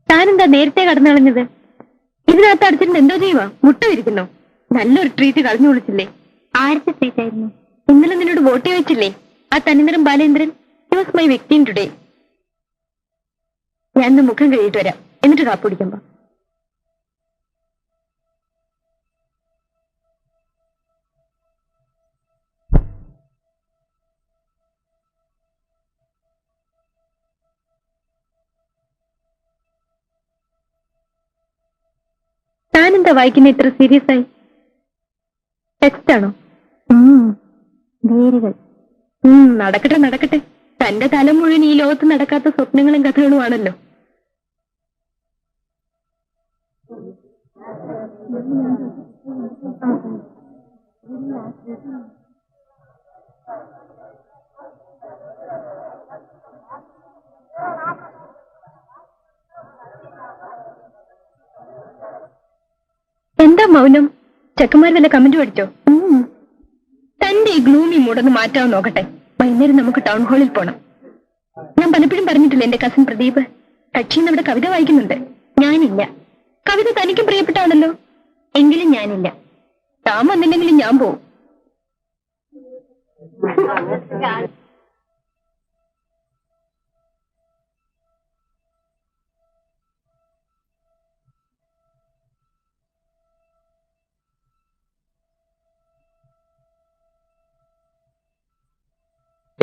താനെന്താ നേരത്തെ കടന്നു കളഞ്ഞത്? ഇതിനകത്ത് അടിച്ചിട്ട് എന്തോ ചെയ്യുവാ? മുട്ട വിരിക്കുന്നോ? നല്ലൊരു ട്രീറ്റ് കളഞ്ഞു വിളിച്ചില്ലേ? ആരുടെ ട്രീറ്റ് ആയിരുന്നു? ഇന്നലെ നിന്നോട് വോട്ട് ചോദിച്ചില്ലേ ആ തനിനിറം Balendran? He was my victim today. ഞാൻ ഇന്ന് മുഖം കഴിയിട്ട് വരാം, എന്നിട്ട് കാപ്പ് കുടിക്കുമ്പോ. താനെന്താ വായിക്കുന്ന ഇത്ര സീരിയസ് ആയി? ടെക്സ്റ്റ് ആണോ? വേരുകൾ. നടക്കട്ടെ നടക്കട്ടെ. തന്റെ തല മുഴുവൻ ഈ ലോകത്ത് നടക്കാത്ത സ്വപ്നങ്ങളും കഥകളുമാണല്ലോ. എന്താ മൗനം? ചെക്കന്മാർ വല്ല കമന്റ് പഠിച്ചോ? തന്റെ ഈ ഗ്ലൂമി മൂടൊന്ന് മാറ്റാൻ നോക്കട്ടെ. വൈകുന്നേരം നമുക്ക് ടൗൺ ഹാളിൽ പോണം. ഞാൻ പലപ്പോഴും പറഞ്ഞിട്ടില്ല എന്റെ കസിൻ പ്രദീപ് കക്ഷിന്ന് അവിടെ കവിത വായിക്കുന്നുണ്ട്. ഞാനില്ല. കവിത തനിക്കും പ്രിയപ്പെട്ടാണല്ലോ. എങ്കിലും ഞാനില്ല. താൻ വന്നില്ലെങ്കിലും ഞാൻ പോവും.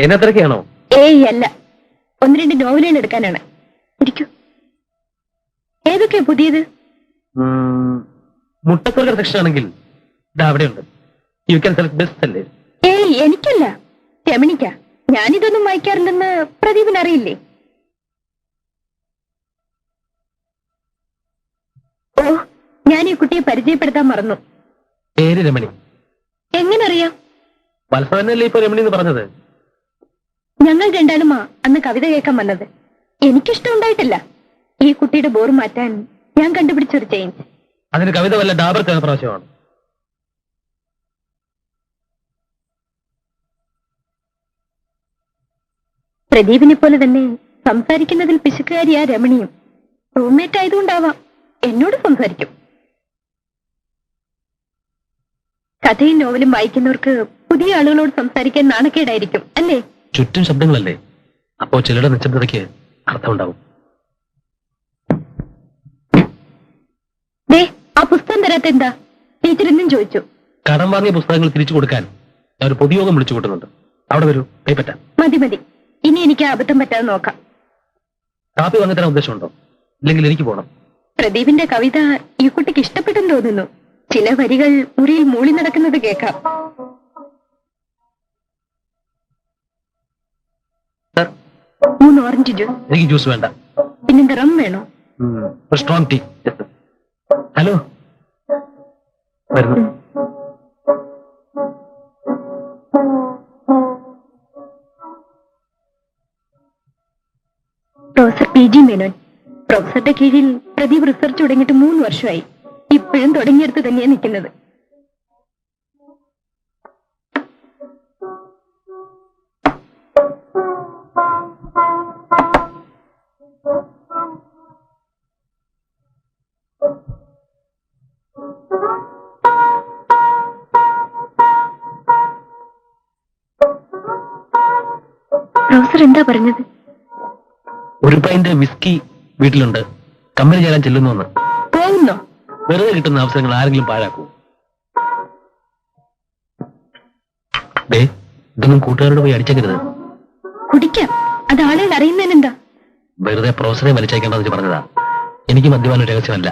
എന്നത്രയ്ക്കാണോ? ഏയ് അല്ല, 1-2 നോവലുകൾ എടുക്കാനാണ്. ഇരിക്കൂ. ഏതൊക്കെയാ പുതിയത്? മുട്ടത്തോലർ സെക്ഷൻ ആണെങ്കിൽ അവിടെയുണ്ട്. യു ക്യാൻ സെലക്ട് ബെസ്റ്റ് അല്ലേ? ഏയ് എനിക്കല്ല, രമണിക്ക. ഞാനിതൊന്നും വായിക്കാറില്ലെന്ന് പ്രദീപിന് അറിയില്ലേ? ഓ, ഞാൻ ഈ കുട്ടിയെ പരിചയപ്പെടുത്താൻ മറന്നു. പേര് രമണി. എങ്ങനറിയാം? വത്സവനല്ലേ ഇപ്പൊ രമണി എന്ന് പറഞ്ഞത്? ഞങ്ങൾ രണ്ടാളുമാ അന്ന് കവിത കേൾക്കാൻ വന്നത്. എനിക്കിഷ്ടം ഉണ്ടായിട്ടില്ല. ഈ കുട്ടിയുടെ ബോർ മാറ്റാൻ ഞാൻ കണ്ടുപിടിച്ചൊരു ചേഞ്ച്. അതിന് കവിത വല്ല ഡാബർ പ്രാവശ്യമാണ്. പ്രദീപിനെ പോലെ തന്നെ സംസാരിക്കുന്നതിൽ പിശുക്കുകാരിയാ രമണിയും. റൂംമേറ്റ് ആയതുകൊണ്ടാവാം എന്നോട് സംസാരിക്കും. കഥയും നോവലും വായിക്കുന്നവർക്ക് പുതിയ ആളുകളോട് സംസാരിക്കാൻ നാണക്കേടായിരിക്കും അല്ലേ? ചുറ്റും ശബ്ദങ്ങളല്ലേ, അപ്പോ ചിലരുടെ നിശബ്ദതയ്ക്ക് അർത്ഥമുണ്ടാവും. ആ പുസ്തകം തരാത്ത എന്താ? ടീച്ചർ എന്നും ചോദിച്ചു. കടം വാങ്ങിയ പുസ്തകങ്ങൾ തിരിച്ചു കൊടുക്കാൻ ഞാൻ ഒരു പൊതുയോഗം വിളിച്ചു കൂട്ടുന്നുണ്ട്. അവിടെ വരൂ, കൈപ്പറ്റാം. മതി മതി, ഇനി എനിക്ക് അബദ്ധം പറ്റാതെ നോക്കാം. കാപ്പി വാങ്ങി തരാൻ ഉദ്ദേശമുണ്ടോ? ഇല്ലെങ്കിൽ എനിക്ക് പോകണം. പ്രദീപിന്റെ കവിത ഈ കുട്ടിക്ക് ഇഷ്ടപ്പെട്ടെന്ന് തോന്നുന്നു. ചില വരികൾ മുറിയിൽ മൂളി നടക്കുന്നത് കേൾക്കാം. Sir, 3 orange juice. എനിക്ക് ജ്യൂസ് വേണ്ട. പിന്നെന്താ, റം വേണോ? Strong tea. ഹലോ, വരുന്നു. Professor PG Menon. പ്രൊഫസറുടെ കീഴിൽ പ്രദീപ് റിസർച്ച് തുടങ്ങിയിട്ട് 3 വർഷമായി. ഇപ്പോഴും തുടങ്ങിയെടുത്ത് തന്നെയാണ് നിൽക്കുന്നത്. പ്രൊഫസർ എന്താ പറഞ്ഞത്? ഒരു പൈന്റ് വിസ്കി വീട്ടിലുണ്ട്, കമ്പനി ചേരാൻ ചെല്ലുന്നു. പോകുന്നോ? വെറുതെ കിട്ടുന്ന അവസരങ്ങൾ ആരെങ്കിലും പാഴാക്കൂ? ഇതൊന്നും കൂട്ടുകാരോട് പോയി അടിച്ചേക്കരുത്. കുടിക്കാം, അത് ആളുകൾ അറിയുന്നതിനെന്താ? വെറുതെ പ്രൊഫസറെ വലിച്ചേക്കേണ്ടെന്ന് പറഞ്ഞതാ. എനിക്ക് മദ്യപാനം രഹസ്യമല്ല.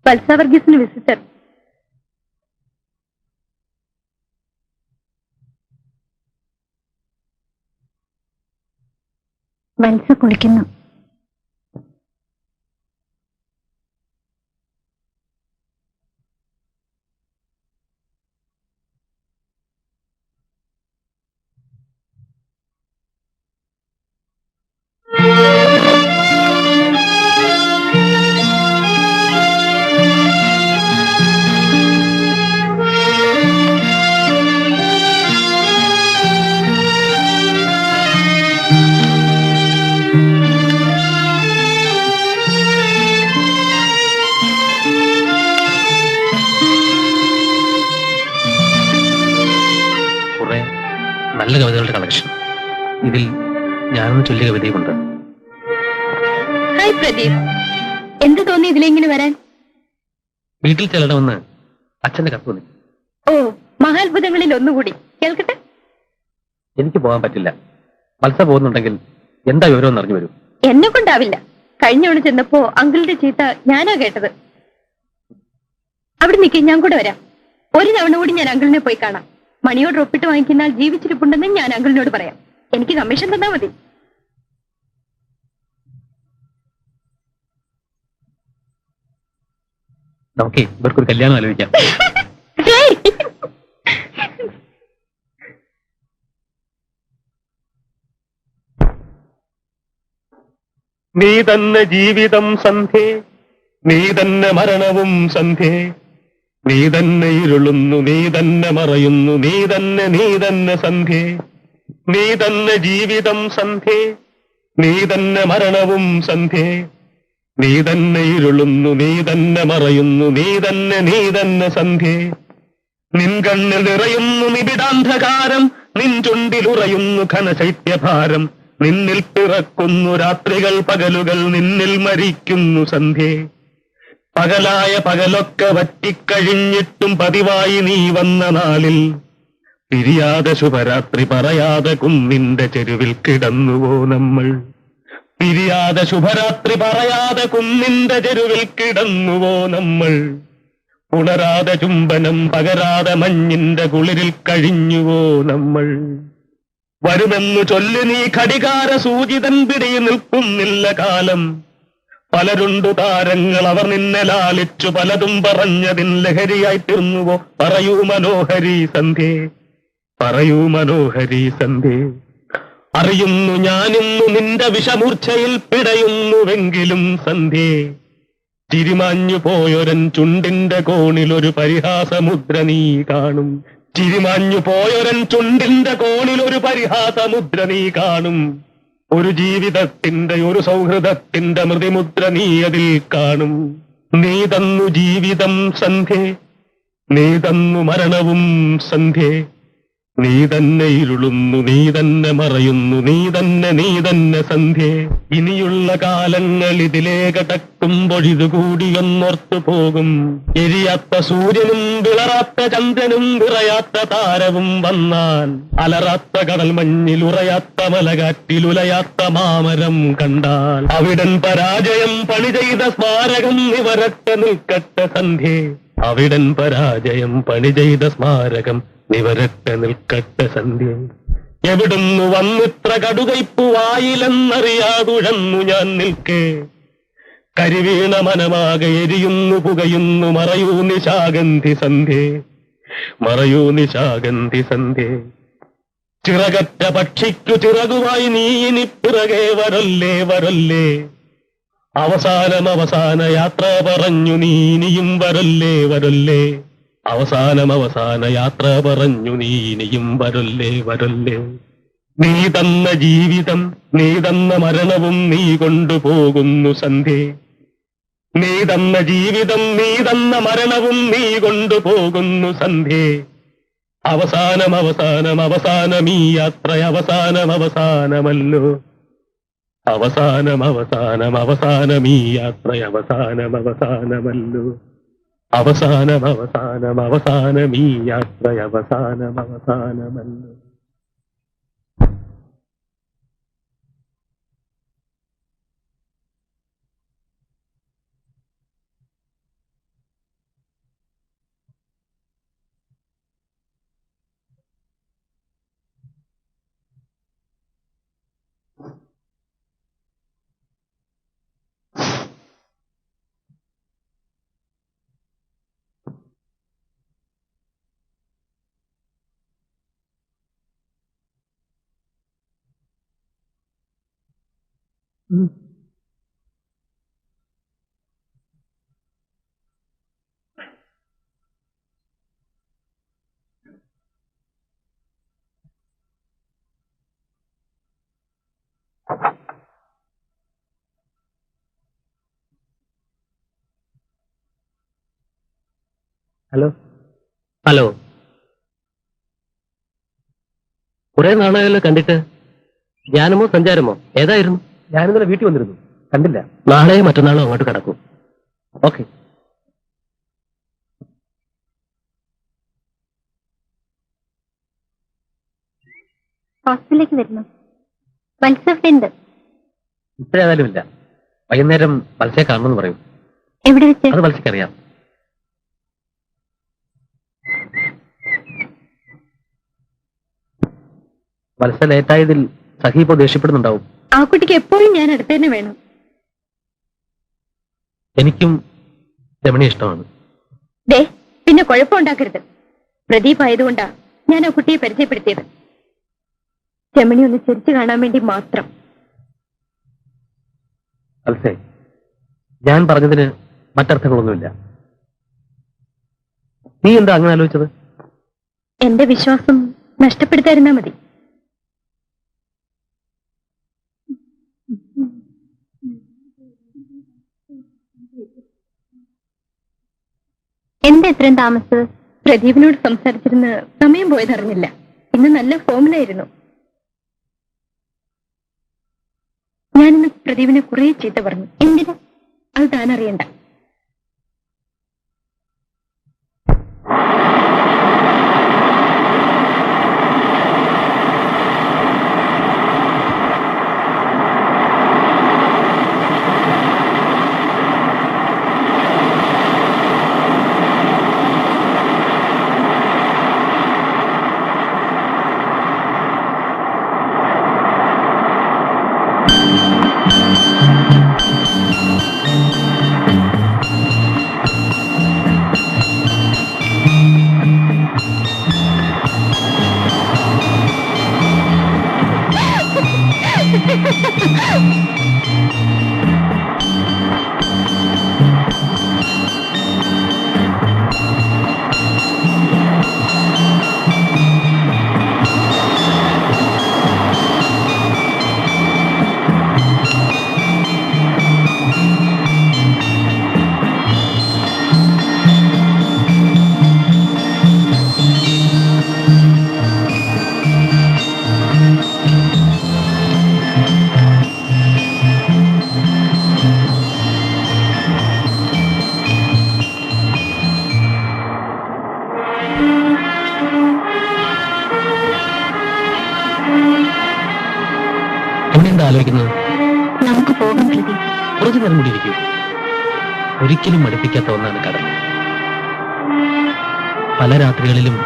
വത്സവർഗീസിന് വിസിറ്റർ. വത്സ കുളിക്കുന്നു. കുറെ നല്ല കവിതകളുടെ കളക്ഷൻ. ഇതിൽ ഞാനൊന്ന് ചൊല്ലിയ കവിതയുമുണ്ട്. ഹായ് പ്രദീപ്, എന്ത് തോന്നി ഇതിലെങ്ങനെ വരാൻ? വീട്ടിൽ ചെല്ലണമെന്ന് അച്ഛന്റെ കത്ത് വന്നു. ഓ, മഹാത്ഭുതങ്ങളിൽ ഒന്നുകൂടി കേൾക്കട്ടെ. എനിക്ക് പോകാൻ പറ്റില്ല. മത്സ പോകുന്നുണ്ടെങ്കിൽ എന്താ വിവരം അറിഞ്ഞു വരൂ. എന്നെ കൊണ്ടാവില്ല. കഴിഞ്ഞവണ ചെന്നപ്പോ അങ്കിളുടെ ചീത്ത ഞാനാ കേട്ടത്. അവിടെ നിൽക്കി, ഞാൻ കൂടെ വരാം. ഒരു തവണ കൂടി ഞാൻ അങ്കിളിനെ പോയി കാണാം. മണിയോട് ഒപ്പിട്ട് വാങ്ങിക്കുന്നാൽ ജീവിച്ചിരിപ്പുണ്ടെന്ന് ഞാൻ അങ്കിളിനോട് പറയാം. എനിക്ക് കമ്മീഷൻ തന്നാ മതി. നമുക്കേ ഇവർക്കൊരു കല്യാണം ആലോചിക്കാം. നീ തന്നെ ജീവിതം സന്ധ്യേ, നീ തന്നെ മരണവും സന്ധ്യേ, നീ തന്നെ ഇരുളുന്നു, നീ തന്നെ മറയുന്നു, നീ തന്നെ സന്ധ്യേ, നീ തന്നെ ജീവിതം സന്ധ്യേ, നീ തന്നെ മരണവും സന്ധ്യേ, നീ തന്നെ ഇരുളുന്നു, നീ തന്നെ മറയുന്നു, നീ തന്നെ സന്ധ്യേ, നിൻ കണ്ണിൽ നിറയുന്നു നിബിഡാന്ധകാരം, നിൻ ചുണ്ടിലുറയുന്നു ഘനശൈത്യഭാരം, നിന്നിൽ പിറക്കുന്നു രാത്രികൾ പകലുകൾ, നിന്നിൽ മരിക്കുന്നു സന്ധ്യേ. പകലായ പകലൊക്കെ വറ്റിക്കഴിഞ്ഞിട്ടും പതിവായി നീ വന്ന നാളിൽ പിരിയാതെ ശുഭരാത്രി പറയാതെ കുന്നിന്റെ ചെരുവിൽ കിടന്നുവോ നമ്മൾ. പിരിയാതെ ശുഭരാത്രി പറയാതെ കുന്നിന്റെ ചെരുവിൽ കിടന്നുവോ നമ്മൾ. ഉണരാതെ ചുംബനം പകരാതെ മഞ്ഞിന്റെ കുളിരിൽ കഴിഞ്ഞുവോ നമ്മൾ. വരുമെന്നു ചൊല്ലി നീ ഘടികാര സൂചിതൻ പിടിയിൽ നിൽക്കുന്നില്ല കാലം. പലരുണ്ടു താരങ്ങൾ, അവർ നിന്നെ ലാളിച്ചു പലതും പറഞ്ഞതിൻ ലഹരിയായി തീർന്നുവോ. പറയൂ മനോഹരി സന്ധ്യേ, പറയൂ മനോഹരി സന്ധ്യേ. അറിയുന്നു ഞാനിന്നു നിന്റെ വിഷമൂർച്ഛയിൽ പിടയുന്നുവെങ്കിലും സന്ധ്യേ, ചിരിമാഞ്ഞു പോയൊരൻ ചുണ്ടിന്റെ കോണിലൊരു പരിഹാസമുദ്ര നീ കാണും. ചിരിമാഞ്ഞു പോയൊരൻ ചുണ്ടിന്റെ കോണിലൊരു പരിഹാസമുദ്ര നീ കാണും. ഒരു ജീവിതത്തിന്റെ ഒരു സൗഹൃദത്തിന്റെ മൃതിമുദ്ര നീ അതിൽ കാണും. നീ തന്നു ജീവിതം സന്ധ്യേ, നീ തന്നു മരണവും സന്ധ്യേ, നീ തന്നെ ഇരുളുന്നു, നീ തന്നെ മറയുന്നു, നീ തന്നെ സന്ധ്യേ. ഇനിയുള്ള കാലങ്ങൾ ഇതിലേ കടക്കുമ്പോഴിതുകൂടിയൊന്നോർത്തു പോകും. എരിയാത്ത സൂര്യനും വിളറാത്ത ചന്ദ്രനും വിറയാത്ത താരവും വന്നാൽ, അലറാത്ത കടൽ മഞ്ഞിൽ ഉറയാത്ത മലകാറ്റിലുലയാത്ത മാമരം കണ്ടാൽ, അവിടൻ പരാജയം പണി ചെയ്ത സ്മാരകം നിവരട്ടെ നിൽക്കട്ടെ സന്ധ്യേ. അവിടൻ പരാജയം പണി ചെയ്ത സ്മാരകം നിവരട്ടെ നിൽക്കട്ടെ സന്ധ്യ. എവിടുന്നു വന്നിത്ര കടുകൈപ്പു വായിലെന്നറിയാതുഴന്നു ഞാൻ നിൽക്കേ. കരിവീണ മനമാകെ എരിയുന്നു പുകയുന്നു, മറയൂ നിശാഗന്ധി സന്ധ്യേ, മറയൂ നിശാഗന്ധി സന്ധ്യേ. ചിറകറ്റ പക്ഷിക്കു ചിറകുമായി നീ ഇനി പിറകെ വരല്ലേ വരല്ലേ. അവസാന യാത്ര പറഞ്ഞു നീ ഇനിയും വരല്ലേ വരല്ലേ. അവസാന യാത്ര പറഞ്ഞു നീ ഇനിയും വരല്ലേ വരല്ലേ. നീ തന്ന ജീവിതം, നീ തന്ന മരണവും നീ കൊണ്ടുപോകുന്നു സന്ധ്യേ. നീ തന്ന ജീവിതം, നീ തന്ന മരണവും നീ കൊണ്ടുപോകുന്നു സന്ധ്യേ. അവസാനം ഈ യാത്ര അവസാനമല്ലോ. അവസാനം ഈ യാത്ര അവസാനമല്ലോ. അവസാനം ഈ യാത്ര അവസാനമല്ലോ. ഹലോ ഹലോ, കുറെ നാളായല്ലോ കണ്ടിട്ട്. ധ്യാനമോ സഞ്ചാരമോ ഏതായിരുന്നു? ഞാനിന്നലെ വീട്ടിൽ വന്നിരുന്നു, കണ്ടില്ല. നാളെയോ മറ്റന്നാളോ അങ്ങോട്ട് കിടക്കും. ഓക്കെ. ഹോസ്റ്റലിലേക്ക് വരുന്നു. മത്സ്യമുണ്ട്. ഇപ്പോഴേതായാലും ഇല്ല. വൈകുന്നേരം മത്സ്യ കാണണമെന്ന് പറയും. എവിടെ വെച്ച്? അത് മത്സ്യക്കറിയാം. മത്സ്യ ലേറ്റായതിൽ സഖി ഇപ്പോ ദേഷ്യപ്പെടുന്നുണ്ടാവും. ആ കുട്ടിക്ക് എപ്പോഴും ഞാൻ അടുത്ത് തന്നെ വേണം. എനിക്കും രമണി ഇഷ്ടമാണ്. ദേ, പിന്നെ കുഴപ്പമുണ്ടാക്കരുത്. പ്രദീപ് ആയതുകൊണ്ടാ ഞാൻ ആ കുട്ടിയെ പരിചയപ്പെടുത്തിയത്. രമണി ഒന്ന് ചിരിച്ചു കാണാൻ വേണ്ടി മാത്രം. മത്സ്യ, ഞാൻ പറഞ്ഞതിന് മറ്റർത്ഥങ്ങളൊന്നുമില്ല. നീ എന്താ അങ്ങനെ ആലോചിച്ചത്? എന്റെ വിശ്വാസം നഷ്ടപ്പെടുത്താതിരുന്നാ മതി. എന്താ എത്രയും താമസിച്ചത്? പ്രദീപിനോട് സംസാരിച്ചിരുന്ന് സമയം പോയതറിഞ്ഞില്ല. ഇന്ന് നല്ല ഫോമിലായിരുന്നു. ഞാനിന്ന് പ്രദീപിനെ കുറെ ചീത്ത പറഞ്ഞു. എന്തിനാ? അത് താൻ അറിയണ്ട. ആലോചിക്കുന്നത്? നമുക്ക് പോകാം പ്രദീപ്. കുറച്ചു നേരം കൂടി ഇരിക്കൂ. ഒരിക്കലും മടുപ്പിക്കാത്ത ഒന്നാണ് കടൽ. പല രാത്രികളിലും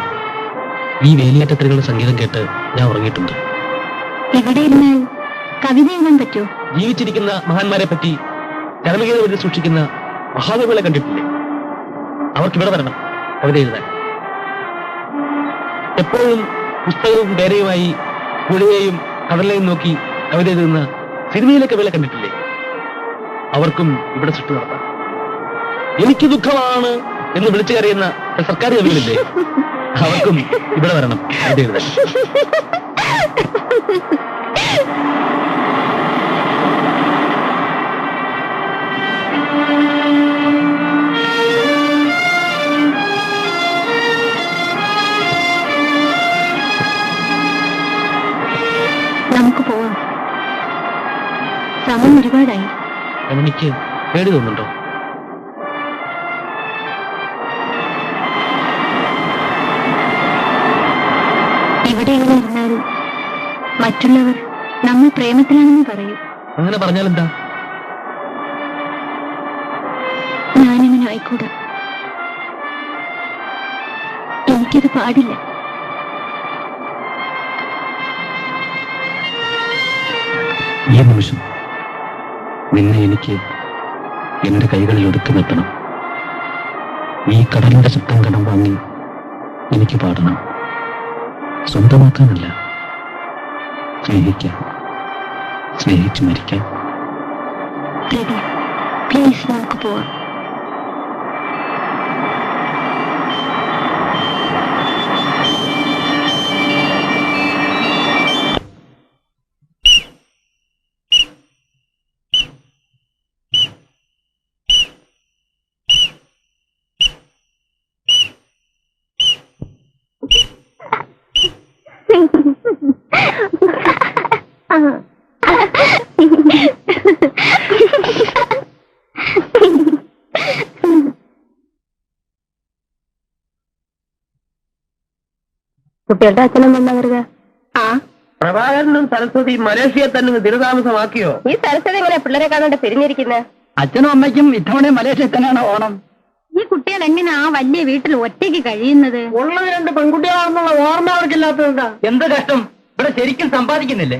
ഈ വേലിയേറ്റത്തിലുള്ള സംഗീതം കേട്ട് ഞാൻ ഉറങ്ങിയിട്ടുണ്ട്. എവിടെ ഇരുന്നാൽ കവിത എഴുതാൻ പറ്റുമോ? ജീവിച്ചിരിക്കുന്ന മഹാന്മാരെ പറ്റി ചരമഗീത എഴുതി സൂക്ഷിക്കുന്ന മഹാകവികളെ കണ്ടിട്ടില്ലേ? അവർക്കിവിടെ വരണം കവിത എഴുതാൻ. എപ്പോഴും പുസ്തകവും പേരയുമായി പുഴയെയും കടലിനെയും നോക്കി കവിത എഴുതുന്ന സിനിമയിലെ കവികളെ കണ്ടിട്ടില്ലേ? അവർക്കും ഇവിടെ സൃഷ്ടി നടത്താം. എനിക്ക് ദുഃഖമാണ് എന്ന് വിളിച്ചു കരയുന്ന സർക്കാർ കവികളില്ലേ? അവർക്കും ഇവിടെ വരണം കവിത എഴുതാൻ. നമുക്ക് പോവാം. സമയം ഒരുപാടായി. രമണിക്ക് പേടി തോന്നുന്നുണ്ടോ? എവിടെയെങ്കിലും ഇരുന്നാൽ മറ്റുള്ളവർ നമ്മൾ പ്രേമത്തിലാണെന്ന് പറയും. അങ്ങനെ പറഞ്ഞാൽ എന്താ? ഞാനിങ്ങനെ ആയിക്കൂടാ. എനിക്കത് പാടില്ല. ഈ നിമിഷം നിന്നെ എനിക്ക് എന്റെ കൈകളിൽ ഒതുക്കി നിർത്തണം. ഈ കടലിന്റെ ശബ്ദം കടം വാങ്ങി എനിക്ക് പാടണം. സ്വന്തമാക്കാനല്ല, സ്നേഹിക്കാൻ, സ്നേഹിച്ചു മരിക്കാൻ. പ്ലീസ് നമുക്ക് പോവാം. കുട്ടികളുടെ അച്ഛനും വന്നാ വരുക. ആ പ്രഭാകരനും സരസ്വതി മലേഷ്യയെ തന്നെ സ്ഥിരതാമസമാക്കിയോ? ഈ സരസ്വതി എങ്ങനെ പിള്ളേരെ കാണാണ്ട് പിരിഞ്ഞിരിക്കുന്നത്? അച്ഛനും അമ്മയ്ക്കും ഇത്തവണ മലേഷ്യയിൽ തന്നെയാണ് ഓണം. ഈ കുട്ടികൾ എങ്ങനെ ആ വലിയ വീട്ടിൽ ഒറ്റയ്ക്ക് കഴിയുന്നത്? ഉള്ളത് 2 പെൺകുട്ടികളാണെന്നുള്ള ഓർമ്മ അവർക്കില്ലാത്തതുകൊണ്ടാ. എന്ത് കഷ്ടം, ഇവിടെ ശരിക്കും സമ്പാദിക്കുന്നില്ലേ?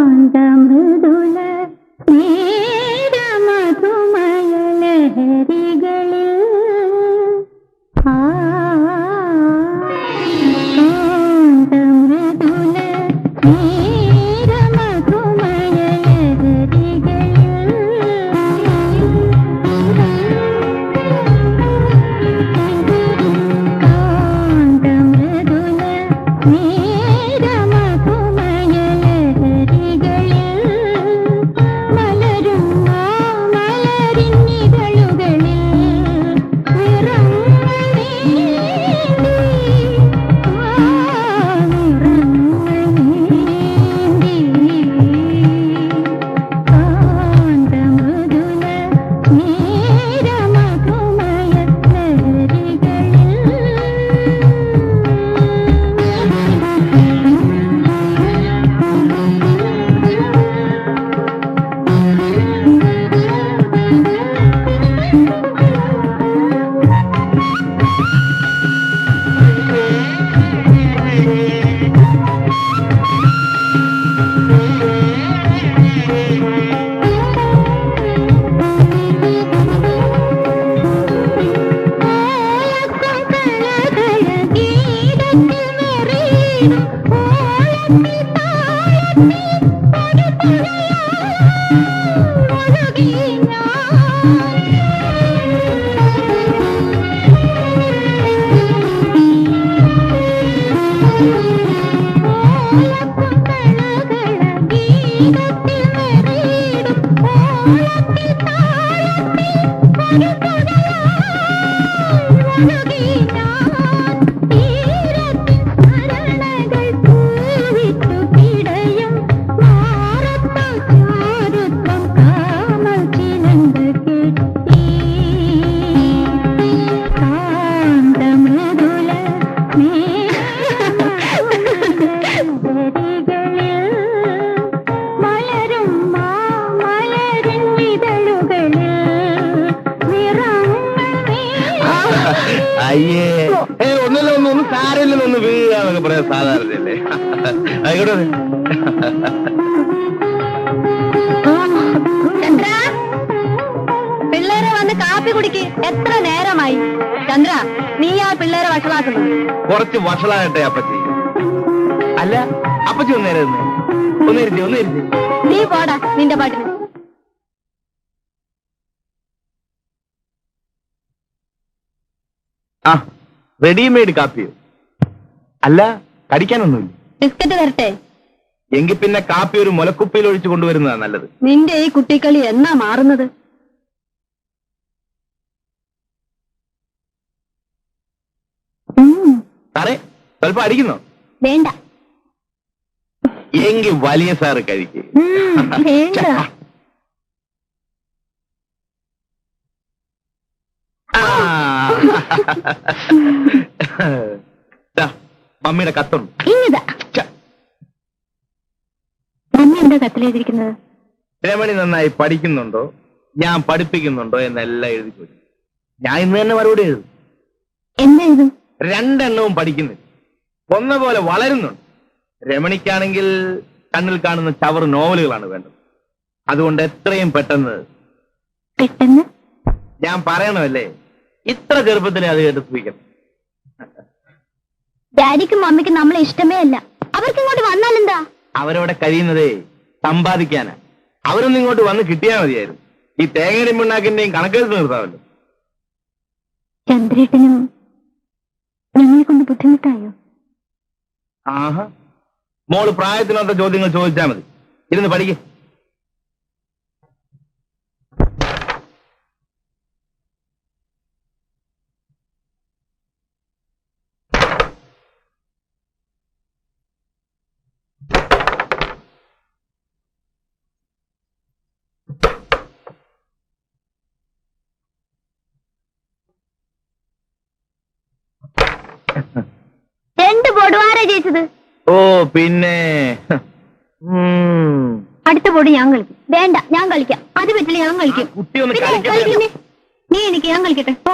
കാന്തമൃദുല നേരമധുമയ ലഹരികളിൽ കാന്തമൃദുല നേരമധുമയ ലഹരികളിൽ കാന്തമൃദുല നേരമധുമയ മലരും മലരിന്നിതളുകളിൽ കാന്തമൃദുല നേരമധുമയ അയ്യേ ഒന്നും സാരമില്ലെന്നൊന്ന് വീഴാന്നൊക്കെ പറയാൻ സാധാരണയല്ലേ. ആയിക്കോട്ടെ. പിള്ളേരെ വന്ന് കാപ്പി കുടിക്ക്. എത്ര നേരമായി? ചന്ദ്ര, നീ ആ പിള്ളേരെ വഷളാക്കുന്നു. കുറച്ച് വഷളാകട്ടെ അപ്പച്ചി. അല്ല അപ്പച്ചി ഒന്നേരുന്നേ. നീ പോടാ നിന്റെ പാട്ടിന്. ആ റെഡിമെയ്ഡ് കാപ്പിയോ? അല്ല കടിക്കാനൊന്നുമില്ല. ബിസ്ക്കറ്റ് തരട്ടെ? എങ്കിൽ പിന്നെ കാപ്പി ഒരു മുലക്കുപ്പയിൽ ഒഴിച്ചു കൊണ്ടുവരുന്നതാ നല്ലത്. നിന്റെ ഈ കുട്ടിക്കളി എന്നാ മാറുന്നത്? സാറേ സ്വല്പം അടിക്കുന്നോ? വേണ്ട. എങ്കിൽ വലിയ സാറ് കഴിക്ക്. വേണ്ട. മമ്മിയുടെ കത്തുണ്ട്. ഇങ്ങതാ. മമ്മി എന്താ കത്തിലെഴുതിയിരിക്കുന്നത്? രമണി നന്നായി പഠിക്കുന്നുണ്ടോ, ഞാൻ പഠിപ്പിക്കുന്നുണ്ടോ എന്നെല്ലാം എഴുതി ചോദിച്ചു. ഞാൻ ഇന്ന് തന്നെ മറുപടി എഴുതും. എന്താ എഴുതും? രണ്ടെണ്ണവും പഠിക്കുന്നില്ല, ഒന്ന പോലെ വളരുന്നുണ്ട്. രമണിക്കാണെങ്കിൽ കണ്ണിൽ കാണുന്ന ചവറ് നോവലുകളാണ് വേണ്ടത്. അതുകൊണ്ട് എത്രയും പെട്ടെന്ന് പെട്ടെന്ന് ഞാൻ പറയണമല്ലേ, ഇത്ര ചെറുപ്പത്തിനെ അത് കേട്ട് സൂക്ഷിക്കണം. ഡാഡിക്കും മമ്മിക്കും നമ്മളെ ഇഷ്ടമേ അല്ല. അവർക്ക് ഇങ്ങോട്ട് വന്നാലെന്താ? അവരവിടെ കഴിയുന്നതേ സമ്പാദിക്കാനാ. അവരൊന്നും ഇങ്ങോട്ട് വന്ന് കിട്ടിയാൽ മതിയായിരുന്നു. ഈ തേങ്ങയുടെയും പിണ്ണാക്കിന്റെയും കണക്കെടുത്ത് നിർത്താമല്ലോ. ചന്ദ്രേട്ടനും ഞങ്ങളെ കൊണ്ട് ബുദ്ധിമുട്ടായോ? ആഹാ, മോള് പ്രായത്തിനൊത്ത ചോദ്യങ്ങൾ ചോദിച്ചാൽ മതി. ഇരുന്ന് പഠിക്കും. രണ്ട് ബോർഡ് ആരാ ജയിച്ചത്? ഓ പിന്നെ അടുത്ത ബോർഡ് ഞാൻ കളിക്കും. വേണ്ട, ഞാൻ കളിക്കാം. അത് പറ്റില്ല, ഞാൻ കളിക്കും. കുട്ടി ഒന്ന് പിന്നെ കളിക്കട്ടെ. കളിക്കുന്നേ. നീ എനിക്ക്, ഞാൻ കളിക്കട്ടെ. പോ.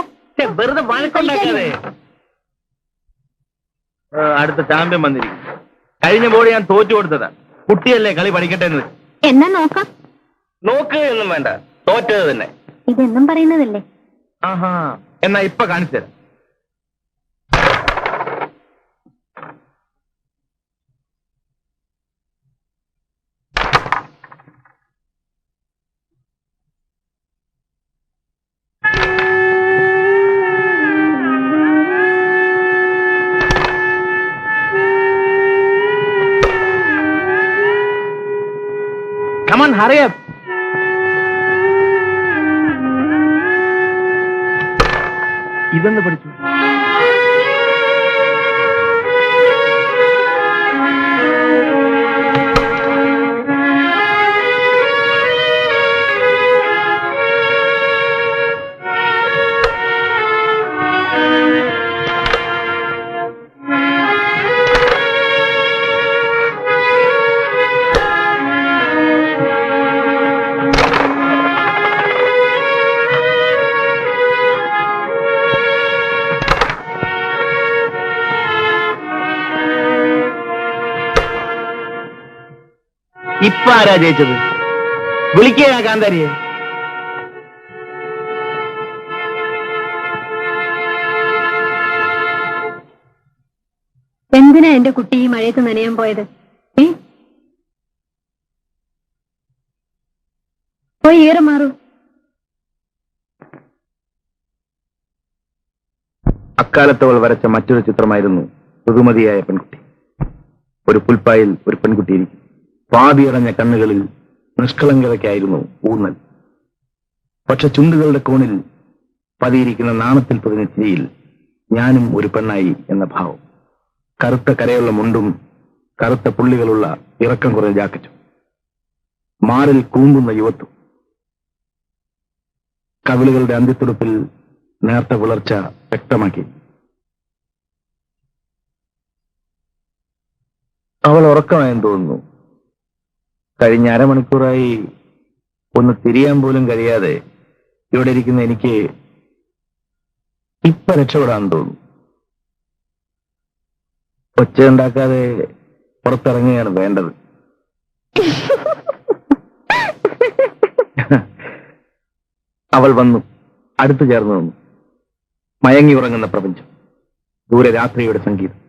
വെറുതെ വഴക്കുണ്ടാക്കാതെ. അടുത്ത ചാമ്പ്യൻ വന്നിരിക്കും. കഴിഞ്ഞ ബോർഡ് ഞാൻ തോറ്റു കൊടുത്തതാ. കുട്ടിയല്ലേ, കളി പഠിക്കട്ടെ എന്ന് വെച്ചു. എന്നാ നോക്കാം. നോക്കുക എന്നും വേണ്ട, തോറ്റത് തന്നെ. ഇതെന്നും പറയുന്നതല്ലേ. ആഹാ, എന്നാ ഇപ്പൊ കാണിച്ചു തരാം. Come on, hurry up. ഇതെന്ന് പഠിച്ചു. ഇപ്പൊ ആരാ ജയിച്ചത്? വിളിക്കുക കാന്താരിയെ. എന്തിനാ എന്റെ കുട്ടി ഈ മഴയത്ത് നനയാൻ പോയത്? പോയി ഏറെ മാറൂ. അക്കാലത്തവൾ വരച്ച മറ്റൊരു ചിത്രമായിരുന്നു ഋതുമതിയായ പെൺകുട്ടി. ഒരു പുൽപ്പായിൽ ഒരു പെൺകുട്ടി ഇരിക്കും. പാതിയടഞ്ഞ കണ്ണുകളിൽ നിഷ്കളങ്കതയ്ക്കായിരുന്നു ഊന്നൽ. പക്ഷെ ചുണ്ടുകളുടെ കോണിൽ പതിയിരിക്കുന്ന നാണത്തിൽ പൊതിഞ്ഞ ചിരിയിൽ ഞാനും ഒരു പെണ്ണായി എന്ന ഭാവം. കറുത്ത കരയുള്ള മുണ്ടും കറുത്ത പുള്ളികളുള്ള ഇറക്കം കുറഞ്ഞ ജാക്കറ്റും, മാറിൽ കൂമ്പുന്ന യുവത്വം, കവിളുകളുടെ അന്ത്യത്തുടുപ്പിൽ നേർത്ത പുലർച്ച വ്യക്തമാക്കി. അവൾ ഉറക്കമായെന്ന് തോന്നുന്നു. കഴിഞ്ഞ അരമണിക്കൂറായി ഒന്ന് തിരിയാൻ പോലും കഴിയാതെ ഇവിടെ ഇരിക്കുന്ന എനിക്ക് ഇപ്പൊ രക്ഷപ്പെടാൻ തോന്നുന്നു. ഒച്ചയുണ്ടാക്കാതെ പുറത്തിറങ്ങുകയാണ് വേണ്ടത്. അവൾ വന്നു, അടുത്തു ചേർന്ന് നിന്നു. മയങ്ങി ഉറങ്ങുന്ന പ്രപഞ്ചം, ദൂരെ രാത്രിയുടെ സംഗീതം.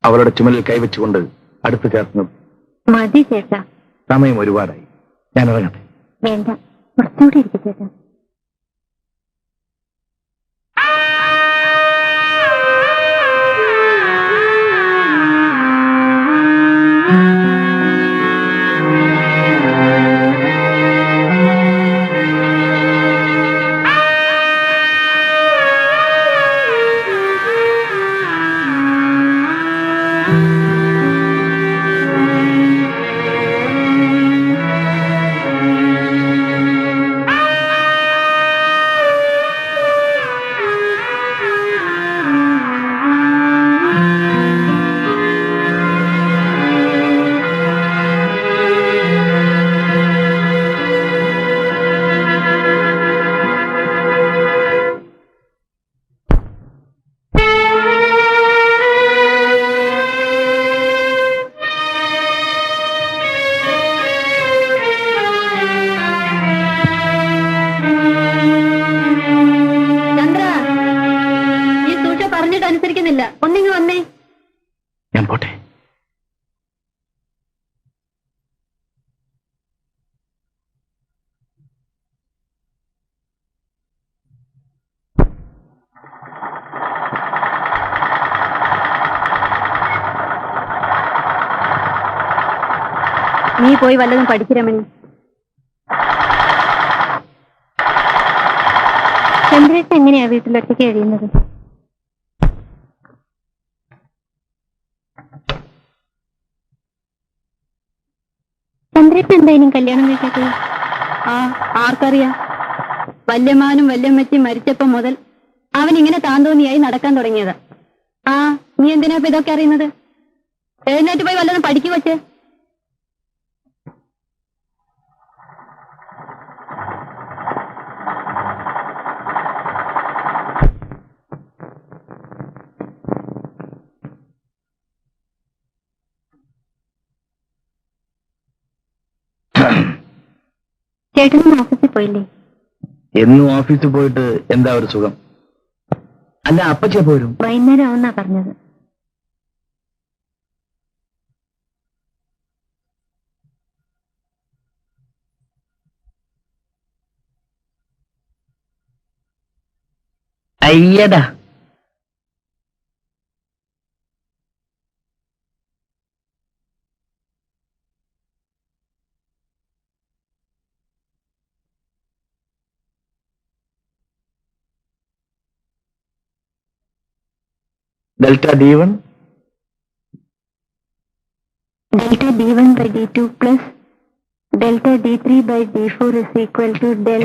അവളുടെ ചുമലിൽ കൈവച്ചുകൊണ്ട് അടുത്തു ചേർന്ന്. മതി ചേട്ടാ, സമയം ഒരുപാടായി, ഞാൻ ഇറങ്ങട്ടെ. വേണ്ട, കുറച്ചുകൂടി ഇരിക്കും ചേട്ടാ. നീ പോയി വല്ലതും പഠിക്ക് രമണി. ചന്ദ്രേട്ടൻ എങ്ങനെയാ വീട്ടിലൊറ്റയ്ക്ക് കഴിയുന്നത്? ചന്ദ്രേട്ടൻ എന്താ ഇനിയും കല്യാണം കഴിക്കാത്തത്? ആ, ആർക്കറിയാം. വല്യമാനും വല്യമ്മച്ചും മരിച്ചപ്പോ മുതൽ അവൻ ഇങ്ങനെ താന്തോന്നിയായി നടക്കാൻ തുടങ്ങിയത്. ആ, നീ എന്തിനാ ഇപ്പൊ ഇതൊക്കെ അറിയുന്നത്? എഴുന്നേറ്റ് പോയി വല്ലതും പഠിക്കു വച്ചേ. ചേട്ടനും ഓഫീസിൽ പോയില്ലേ? എന്നും ഓഫീസിൽ പോയിട്ട് എന്താ ഒരു സുഖം? അല്ല, അപ്പച്ചേ പോരും. വൈകുന്നേരം ആവുന്നാ പറഞ്ഞത്. അയ്യടാ, delta D1 delta D1 by D2 plus delta D3 by D4 is equal to del.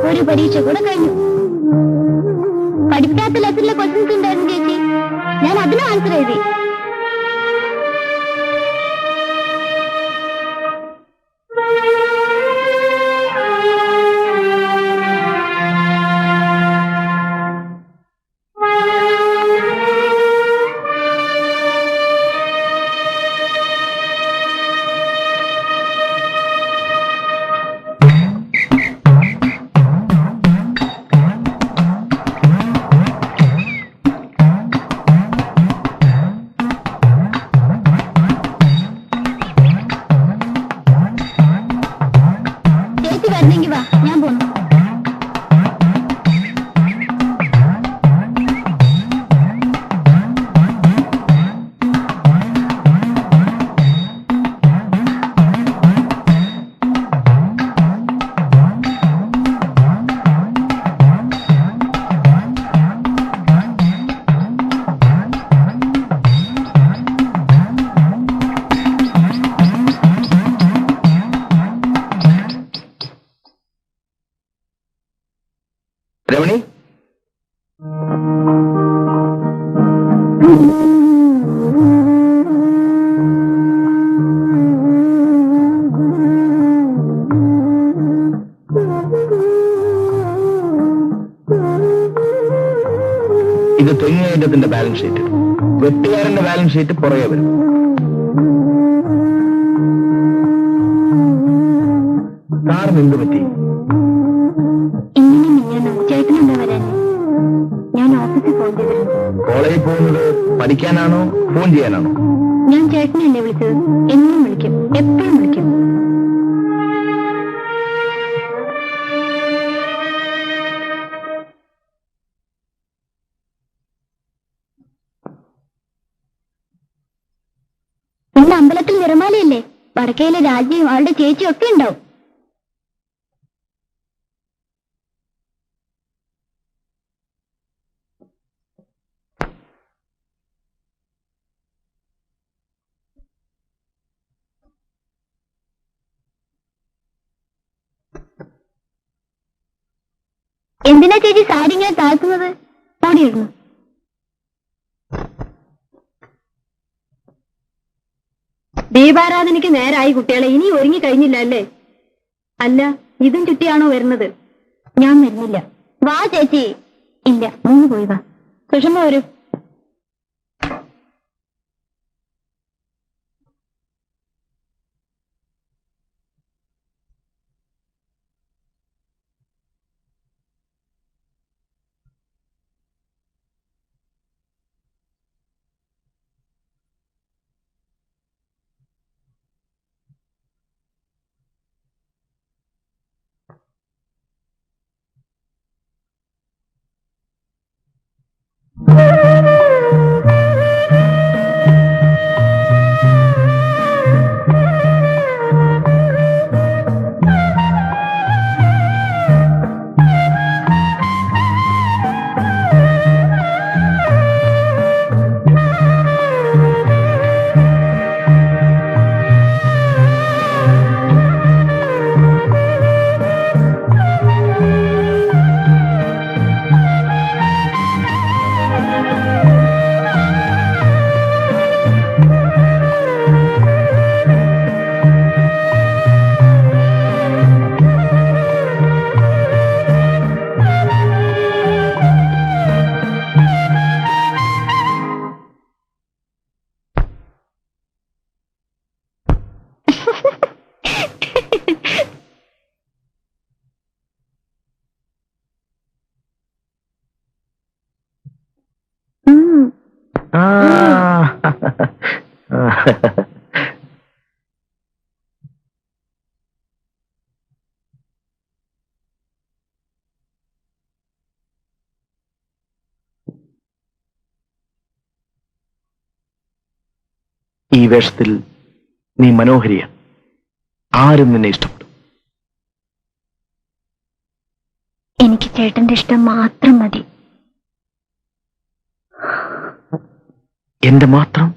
ഒരു പരീക്ഷ കൂടെ കഴിഞ്ഞു. പഠിപ്പിക്കാത്ത ലെസണിലെ ക്വസ്റ്റ്യൻസ് ഉണ്ടായിരുന്നു ചേച്ചി. ഞാൻ അതിന് ആൻസർ എഴുതി. ഇത് തെങ്ങേറ്റത്തിന്റെ ബാലൻസ് ഷീറ്റ്. വെട്ടുകാരന്റെ ബാലൻസ് ഷീറ്റ് പുറകെ വരും. സാറിന് എന്ത് പറ്റി? ചേട്ടനെന്താ വരാൻ? ഞാൻ ഓഫീസിൽ ഫോൺ ചെയ്തിരുന്നു. കോളേജിൽ പോകുന്നത് പഠിക്കാനാണോ ഫോൺ ചെയ്യാനാണോ? ഞാൻ ചേട്ടനല്ലേ വിളിച്ചത്. എന്നും വിളിക്കും, എപ്പോഴും വിളിക്കും. ഇന്ന് അമ്പലത്തിൽ നിറമാലയല്ലേ? വടക്കയിലെ രാജ്യവും അവളുടെ ചേച്ചിയും ഒക്കെ ഉണ്ടാവും. എന്തിനാ ചേച്ചി സാരി ഇങ്ങനെ താഴ്ത്തുന്നത്? ഓടിയിരുന്നു. ദീപാരാധനയ്ക്ക് നേരായി കുട്ടികളെ. ഇനി ഒരുങ്ങി കഴിഞ്ഞില്ല അല്ലേ? അല്ല, ഇതും ചുറ്റിയാണോ വരുന്നത്? ഞാൻ വരുന്നില്ല. വാ ചേച്ചി. ഇല്ല, മൂന്ന് പോയി വാ. സുഷമ വരൂ. ഈ വേഷത്തിൽ നീ മനോഹരിയാണ്. ആരും നിന്നെ ഇഷ്ടപ്പെടും. എനിക്ക് ചേട്ടന്റെ ഇഷ്ടം മാത്രം മതി. എന്റെ മാത്രം?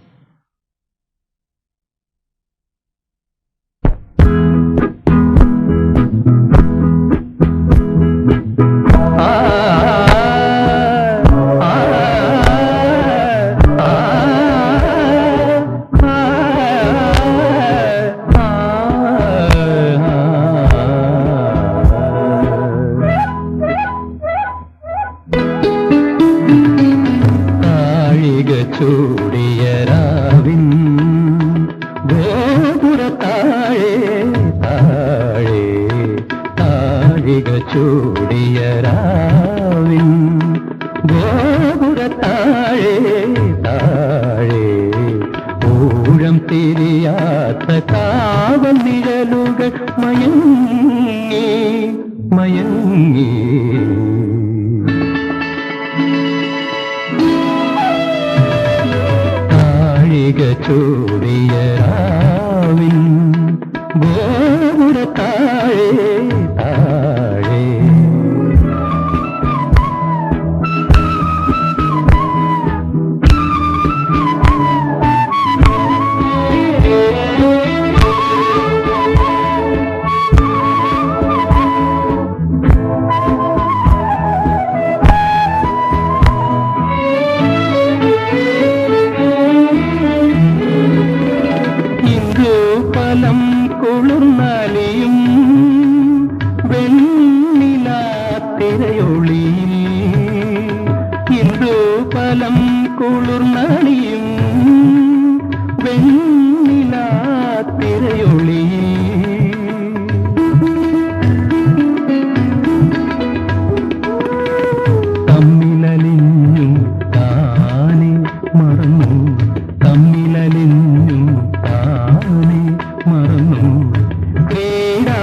ചൂടിയരാവിൻ ഗോപുരത്താഴേ താഴേ താഴിക ചൂടിയരാവിൻ ഗോപുരത്താഴേ താഴേ ഊഴം തിരിയാത്ത കാവൽ നിഴലുകൾ മയങ്ങി മയങ്ങി ചൂടിയരാവിൻ ഗോപുരത്താഴേ താഴേ കുളിർന്നലിയും വെണ്ണിലാത്തിരയൊളിയിൽ ഇന്ദു അമ്പലം കുളിർന്നണിയും വെണ്ണിലാ തിരയൊളിയിൽ തമ്മിലലിഞ്ഞും താനെ മറന്നു തമ്മിലലിഞ്ഞും താനെ മറന്നു ക്രീഡാനസയാനം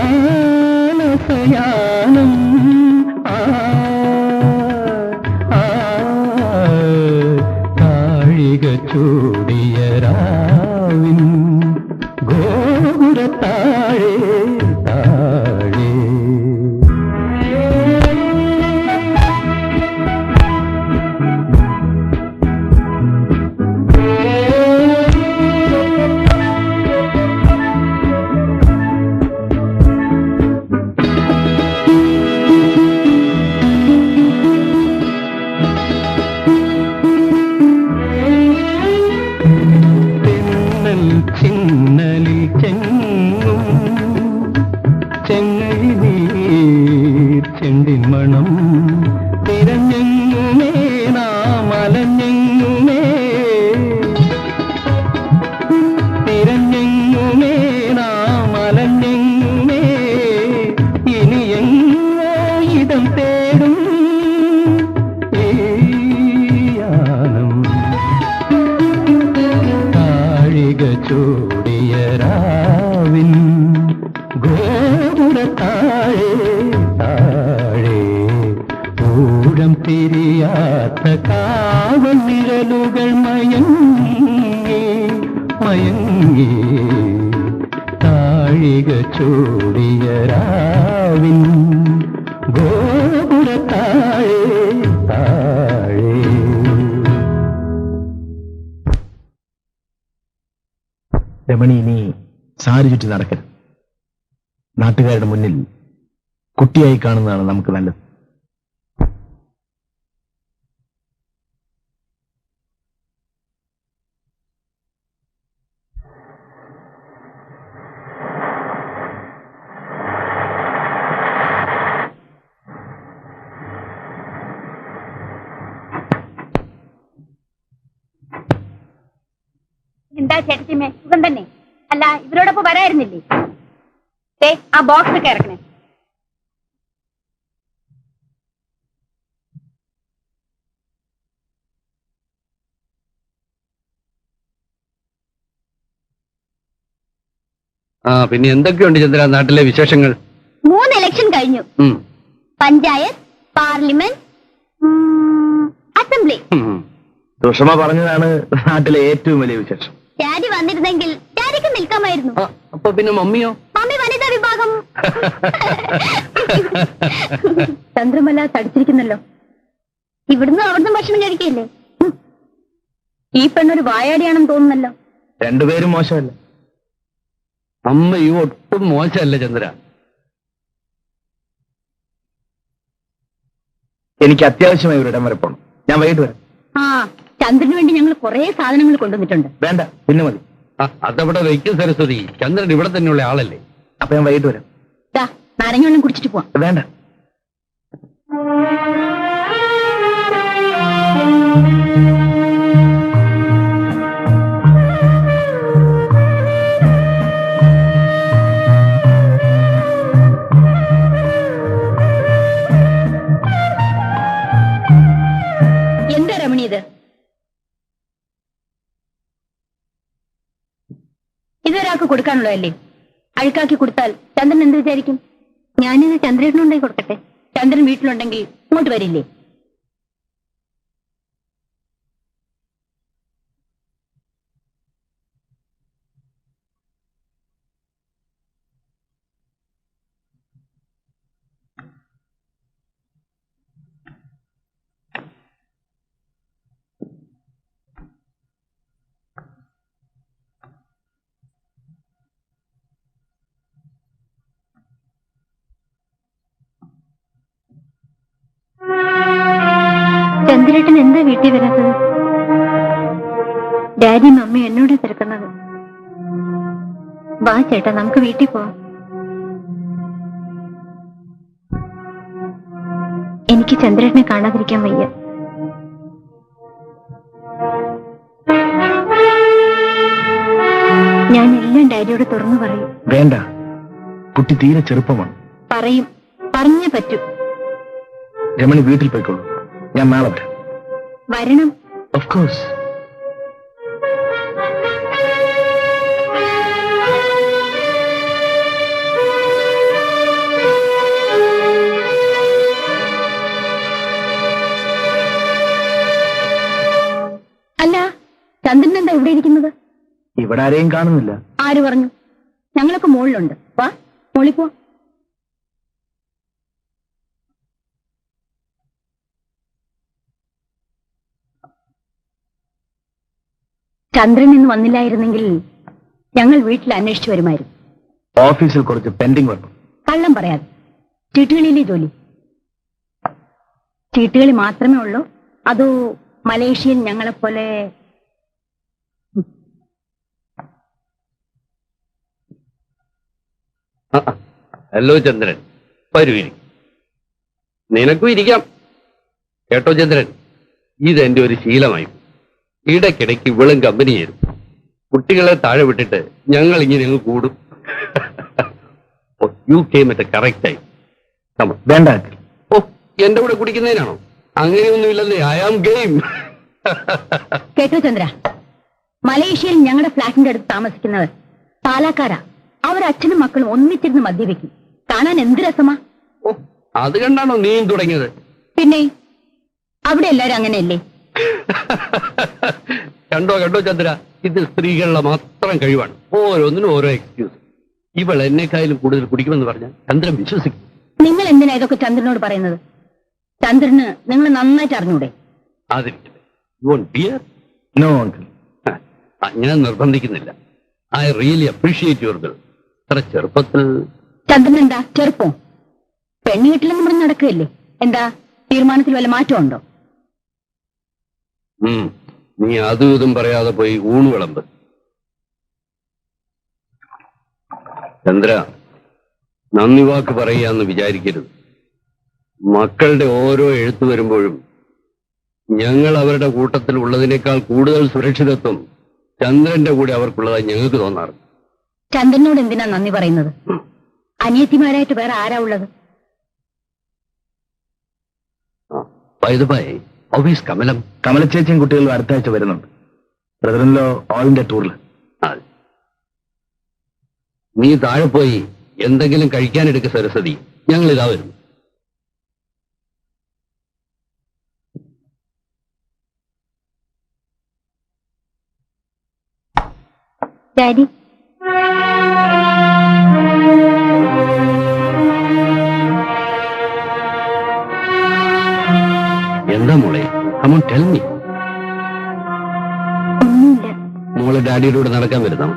താഴിക ചൂടിയ രാവിൻ ഗോപുരത്താഴെ താഴെ ചിന്നലിൽ ചെങ്ങും ചെങ്ങഴി നീർ ചെണ്ടിൻ മണം തിരഞ്ഞെങ്ങുമേ നാമലഞ്ഞെങ്ങുമേ തിരഞ്ഞെങ്ങുമേ നാമലഞ്ഞെങ്ങുമേ ഇനിയെങ്ങോ ഇടം തേടും ഈയാനം ചൂടിയ രാവിൻ ഗോപുരത്താഴെ താഴെ ഊഴം തിരിയാത്ത കാവൽ നിഴലുകൾ മയങ്ങി മയങ്ങി താഴിക ചൂടിയ രാവിൻ ഗോപുരത്താഴെ താഴെ. രമണി ഇനി സാരി ചുറ്റി നടക്കരുത്. നാട്ടുകാരുടെ മുന്നിൽ കുട്ടിയായി കാണുന്നതാണ് നമുക്ക് നല്ലത്. എന്താ ചേട്ടത്തിമേ, സുഖം തന്നെ? അല്ല, ഇവരോടൊപ്പം വരായിരുന്നില്ലേ? ആ ബോക്സ് ഒക്കെ ഇറക്കണേ. പിന്നെ എന്തൊക്കെയുണ്ട് ചന്ദ്ര നാട്ടിലെ വിശേഷങ്ങൾ? 3 ഇലക്ഷൻ കഴിഞ്ഞു. Panchayat, parliament, assembly. സുഷമ പറഞ്ഞതാണ് നാട്ടിലെ ഏറ്റവും വലിയ വിശേഷം. ഡാഡി വന്നിരുന്നെങ്കിൽ ഡാഡിക്ക് നിൽക്കാമായിരുന്നു. അപ്പൊ പിന്നെ മമ്മിയോ? മമ്മി വനിതാ വിഭാഗം. ചന്ദ്രമല തടിച്ചിരിക്കുന്നല്ലോ. ഇവിടുന്ന് അവിടുന്ന് ഭക്ഷണം കഴിക്കില്ലേ? ഈ പെണ്ണൊരു വായാടിയാണെന്ന് തോന്നുന്നല്ലോ. രണ്ടുപേരും മോശമല്ല. അമ്മയും ഒട്ടും മോശമല്ല ചന്ദ്ര. എനിക്ക് അത്യാവശ്യമായി ഒരിടം വരെ പോകണം. ഞാൻ വൈകിട്ട് വരാം. ചന്ദ്രന് വേണ്ടി ഞങ്ങൾ കുറെ സാധനങ്ങൾ കൊണ്ടുവന്നിട്ടുണ്ട്. വേണ്ട, പിന്നെ മതി. അതവിടെ വയ്ക്കും സരസ്വതി. ചന്ദ്രൻ ഇവിടെ തന്നെയുള്ള ആളല്ലേ. അപ്പൊ ഞാൻ വൈകിട്ട് വരാം. നാരങ്ങ വെള്ളം കുടിച്ചിട്ട് പോവാം. വേണ്ട. എന്താ രമണി ഇത്? ഇതൊരാൾക്ക് കൊടുക്കാനുള്ളതല്ലേ? അഴുക്കാക്കി കൊടുത്താൽ ചന്ദ്രൻ എന്ത് വിചാരിക്കും? ഞാനിത് ചന്ദ്രനുണ്ടായി കൊടുക്കട്ടെ. ചന്ദ്രൻ വീട്ടിലുണ്ടെങ്കിൽ ഇങ്ങോട്ട് വരില്ലേ? ചന്ദ്രേട്ടൻ എന്താ വീട്ടിൽ വരാത്തത്? ഡാഡി മമ്മി എന്നോട് തിരക്കുന്നത്. വാ ചേട്ടാ, നമുക്ക് വീട്ടിൽ പോവാം. എനിക്ക് ചന്ദ്രേട്ടനെ കാണാതിരിക്കാൻ വയ്യ. ഡാഡിയോട് തുറന്നു പറയും. വേണ്ട, കുട്ടി തീരെ ചെറുപ്പമാണ്. പറയും, പറഞ്ഞേ പറ്റൂ. രമണി വീട്ടിൽ പോയിക്കോളൂ, ഞാൻ നാളെ വരാം. വരണം. Of course. അല്ല, ചന്ദ്രൻ എന്താ ഇവിടെ ഇരിക്കുന്നത്? ഇവിടെ ആരെയും കാണുന്നില്ല. ആര് പറഞ്ഞു? ഞങ്ങളൊക്കെ മുകളിലുണ്ട്. വാ, മുകളിൽ പോ. ചന്ദ്രൻ ഇന്ന് വന്നില്ലായിരുന്നെങ്കിൽ ഞങ്ങൾ വീട്ടിൽ അന്വേഷിച്ചു വരുമായിരുന്നു. ഓഫീസിൽ കുറച്ച് പെൻഡിങ് വന്നു. കള്ളം പറയാതെ. ചീട്ടുകളിയിലെ ജോലി? ചീട്ടുകളി മാത്രമേ ഉള്ളൂ, അതോ മലേഷ്യയിൽ ഞങ്ങളെപ്പോലെ? ഹലോ ചന്ദ്രൻ, വരുവിരി. നിനക്കും ഇരിക്കാം. കേട്ടോ ചന്ദ്രൻ, ഇതെന്റെ ഒരു ശീലമായി. ഇടയ്ക്കിടയ്ക്ക് ഇവളും കമ്പനി ചേരും. കുട്ടികളെ താഴെ വിട്ടിട്ട് ഞങ്ങൾ ഇങ്ങനെ അങ്ങ് കൂടും. You came at correct time. വേണ്ട. ഓ, എന്റെ കൂടെ കുടിക്കുന്നതിനാണോ? അങ്ങനെയൊന്നുമില്ലെന്നേ. I am game. കേട്ടോ ചന്ദ്ര, മലേഷ്യയിൽ ഞങ്ങളുടെ ഫ്ലാറ്റിന്റെ അടുത്ത് താമസിക്കുന്നവർ പാലക്കാരാ. അവരച്ഛനും മക്കളും ഒന്നിച്ചിരുന്ന് മദ്യപിക്കും. കാണാൻ എന്ത് രസമാ. ഓ, അത് കണ്ടാണോ നീയും തുടങ്ങിയത്? പിന്നെ അവിടെ എല്ലാരും അങ്ങനെയല്ലേ? കണ്ടോ കണ്ടോ ചന്ദ്ര, ഇത് സ്ത്രീകളുടെ മാത്രം കഴിവാണ്. ഓരോന്നിനും ഓരോ എക്സ്ക്യൂസ്. ഇവൾ എന്നെക്കായാലും കൂടുതൽ കുടിക്കുമെന്ന് പറഞ്ഞാൽ ചന്ദ്രൻ വിശ്വസിക്കും. നിങ്ങൾ എന്തിനാ ഇതൊക്കെ ചന്ദ്രനോട് പറയുന്നത്? ചന്ദ്രന് നിങ്ങൾ നന്നായിട്ട് അറിഞ്ഞൂടെ? No uncle. ഞാൻ നിർബന്ധിക്കുന്നില്ല. I really appreciate your girl. അത്ര ചെറുപ്പത്തിൽ. ചന്ദ്രൻ എന്താ ചെറുപ്പം? പെണ്ണ് വീട്ടിലെന്ന് പറഞ്ഞ് നടക്കുകയല്ലേ? എന്താ തീരുമാനത്തിൽ വല്ല മാറ്റമുണ്ടോ? നീ അതും ഇതും പറയാതെ പോയി ഊണ് വിളമ്പ്. ചന്ദ്ര, നന്ദി വാക്ക് പറയാന്ന് വിചാരിക്കരുത്. മക്കളുടെ ഓരോ എഴുത്തു വരുമ്പോഴും ഞങ്ങൾ അവരുടെ കൂട്ടത്തിൽ ഉള്ളതിനേക്കാൾ കൂടുതൽ സുരക്ഷിതത്വം ചന്ദ്രന്റെ കൂടെ അവർക്കുള്ളതായി ഞങ്ങൾക്ക് തോന്നാറ്. ചന്ദ്രനോട് എന്തിനാ നന്ദി പറയുന്നത്? അനിയത്തിമാരായിട്ട് വേറെ ആരാ ഉള്ളത്? ഓഫീസ് കമലം. കമലച്ചേച്ചിയും കുട്ടികളും അടുത്ത ആഴ്ച വരുന്നുണ്ട്. ബ്രദറിൻലോ ഓൾ ഇന്ത്യ ടൂറിൽ. നീ താഴെ പോയി എന്തെങ്കിലും കഴിക്കാനെടുക്ക സരസ്വതി. ഞങ്ങൾ ഇതാ വരുന്നു. ഡാഡി, എന്താ മോളെ? come on, tell me. ഒന്നുമില്ല. മോളെ ഡാഡിയുടെ കൂടെ നടക്കാൻ വരുന്നോ?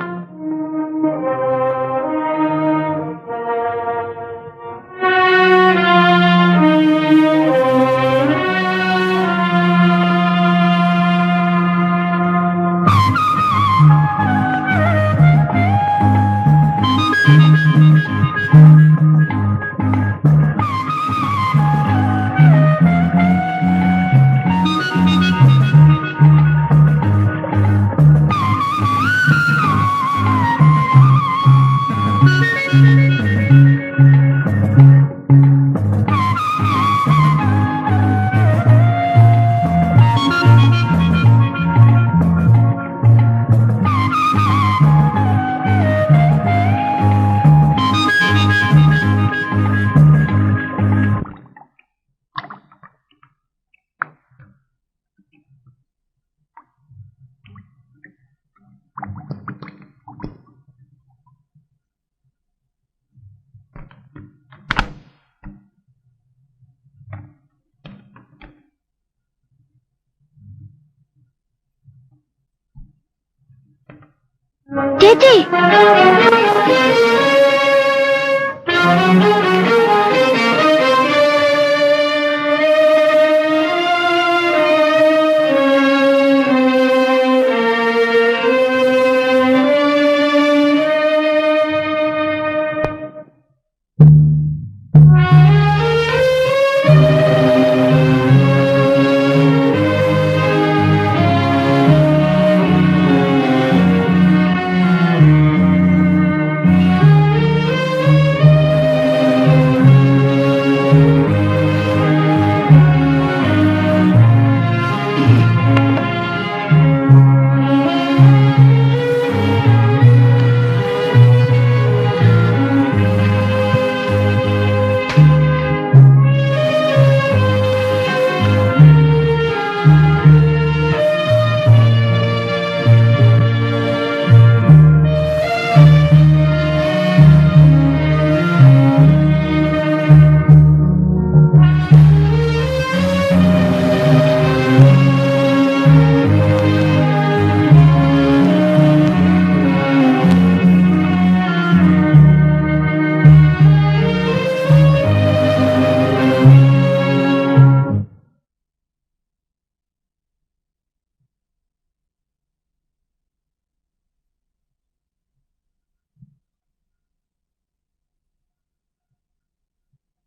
ചേച്ചി,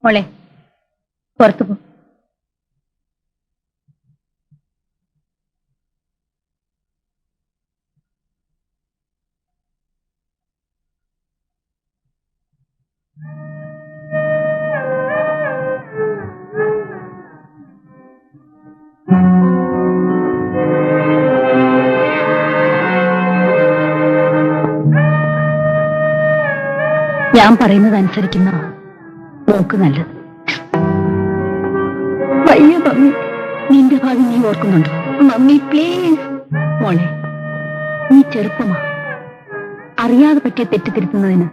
മോളെ പുറത്തു പോ. ഞാൻ പറയുന്നത് അനുസരിക്കുന്ന നോക്ക് നല്ലത്. വയ്യ മമ്മി. നിന്റെ ഭാവി നീ ഓർക്കുന്നുണ്ടോ? Mummy please. മോളെ, നീ ചെറുപ്പമാ. അറിയാതെ പറ്റിയ തെറ്റ് തിരുത്തുന്നതിന്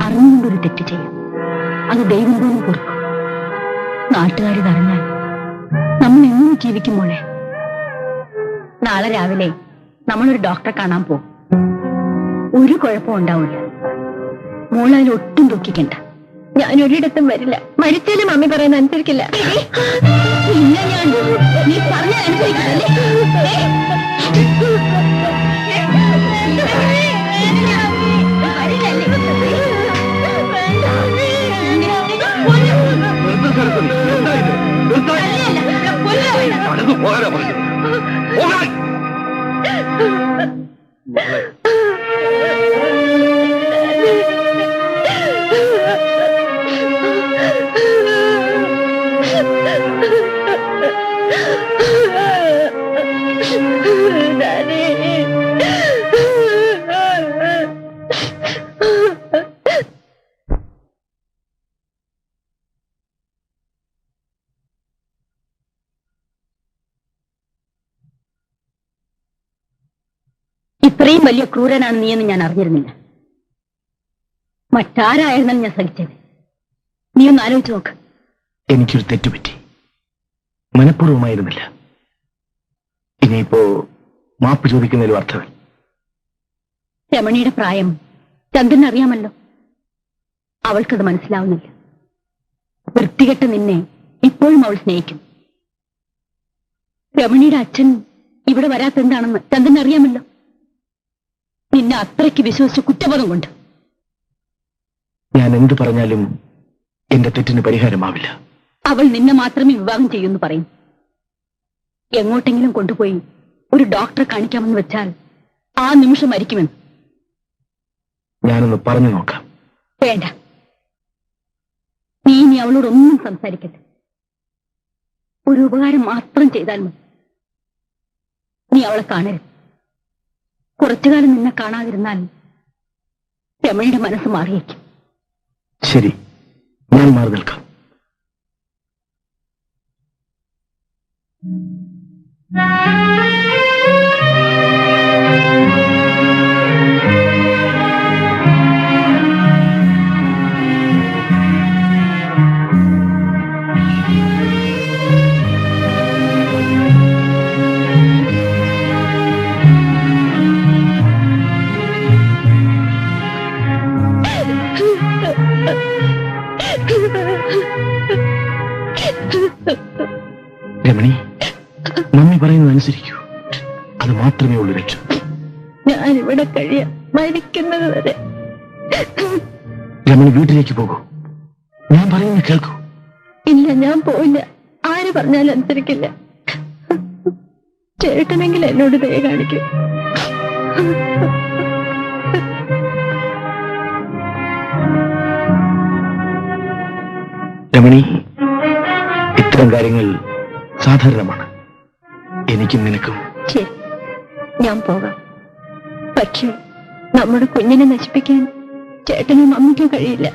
അറിഞ്ഞുകൊണ്ടൊരു തെറ്റ് ചെയ്യും. അത് ദൈവം പോലും പൊറുക്കും. നാട്ടുകാരിത് അറിഞ്ഞാൽ നമ്മൾ എങ്ങനെ ജീവിക്കും മോളെ? നാളെ രാവിലെ നമ്മളൊരു ഡോക്ടറെ കാണാൻ പോകും. ഒരു കുഴപ്പം ഉണ്ടാവില്ല. മോളതിൽ ഒട്ടും ദുഃഖിക്കണ്ട. ഞാൻ ഒരിടത്തും വരില്ല. മരിച്ചാലും മമ്മി പറയുന്ന അനുസരിക്കില്ല. ഇല്ല, ഞാൻ നീ പറഞ്ഞ അനുസരിക്കില്ലേ? ഇത്രയും വലിയ ക്രൂരനാണ് നീയെന്ന് ഞാൻ അറിഞ്ഞിരുന്നില്ല. മറ്റാരായിരുന്നാലും ഞാൻ സഹിച്ചത്. നീ ഒന്ന് ആലോചിച്ച് നോക്ക്. എനിക്കൊരു തെറ്റുപറ്റി. മനഃപൂർവ്വമായിരുന്നില്ല. ഇനിയിപ്പോ മാപ്പ് ചോദിക്കുന്നതിലും അർത്ഥമില്ല. രമണിയുടെ പ്രായം ചന്ദ്രൻ അറിയാമല്ലോ. അവൾക്കത് മനസ്സിലാവുന്നില്ല. വൃത്തികെട്ട നിന്നെ ഇപ്പോഴും അവൾ സ്നേഹിക്കും. രമണിയുടെ അച്ഛൻ ഇവിടെ വരാത്തെന്താണെന്ന് ചന്ദ്രൻ അറിയാമല്ലോ. നിന്നെ അത്രയ്ക്ക് വിശ്വസിച്ച കുറ്റബോധം കൊണ്ട്. ഞാൻ എന്ത് പറഞ്ഞാലും എന്റെ തെറ്റിന് പരിഹാരമാവില്ല. അവൾ നിന്നെ മാത്രമേ വിവാഹം ചെയ്യൂന്ന് പറയും. എങ്ങോട്ടെങ്കിലും കൊണ്ടുപോയി ഒരു ഡോക്ടറെ കാണിക്കാമെന്ന് വെച്ചാൽ ആ നിമിഷം മരിക്കുമെന്ന്. ഞാനൊന്ന് പറഞ്ഞു നോക്കാം. വേണ്ട, നീ ഇനി അവളോടൊന്നും സംസാരിക്കട്ടെ. ഒരു ഉപകാരം മാത്രം ചെയ്താൽ മതി. നീ അവളെ കാണരുത്. കുറച്ചുകാലം നിന്നെ കാണാതിരുന്നാൽ രമണിയുടെ മനസ്സ് മാറിയേക്കും. ശരി, ഞാൻ മാറി നിൽക്കാം. രമണി, മമ്മി പറയുന്നത് അനുസരിക്കൂ. അത് മാത്രമേ ഉള്ളൂ രക്ഷ. ഞാനിവിടെ കഴിയാം, മരിക്കുന്നത് വരെ. രമണി, വീട്ടിലേക്ക് പോകൂ. ഞാൻ പറയുന്നത് കേൾക്കൂ. ഇല്ല, ഞാൻ പോയില്ല. ആര് പറഞ്ഞാലും അനുസരിക്കില്ല. ചേട്ടനെങ്കിൽ എന്നോട് ദയ കാണിക്കും. രമണി, ഇത്തരം കാര്യങ്ങൾ സാധാരണമാണ്. എനിക്കും നിനക്കും. ശരി, ഞാൻ പോകാം. പക്ഷേ നമ്മുടെ കുഞ്ഞിനെ നശിപ്പിക്കാൻ ചേട്ടനും മമ്മിക്കും കഴിയില്ല.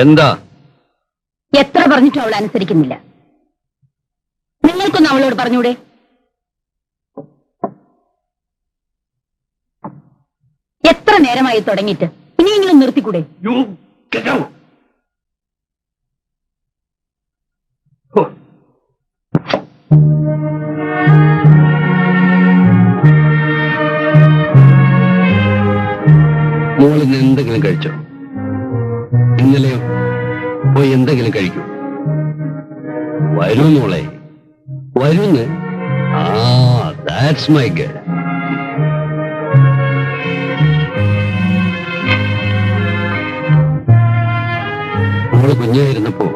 എന്താ? എത്ര പറഞ്ഞിട്ടും അവൾ അനുസരിക്കുന്നില്ല. നിങ്ങൾക്കൊന്നും അവളോട് പറഞ്ഞൂടെ? എത്ര നേരമായി തുടങ്ങിയിട്ട്? ഇനിയെങ്കിലും നിർത്തിക്കൂടെ? മോളിന്ന് എന്തെങ്കിലും കഴിച്ചോ? ഇന്നലെയോ പോയി എന്തെങ്കിലും കഴിക്കൂ. വരൂ മോളെ, വരൂന്ന്. ആ ദാറ്റ്സ് മൈ ഗേൾ. നമ്മള് കുഞ്ഞായിരുന്നപ്പോ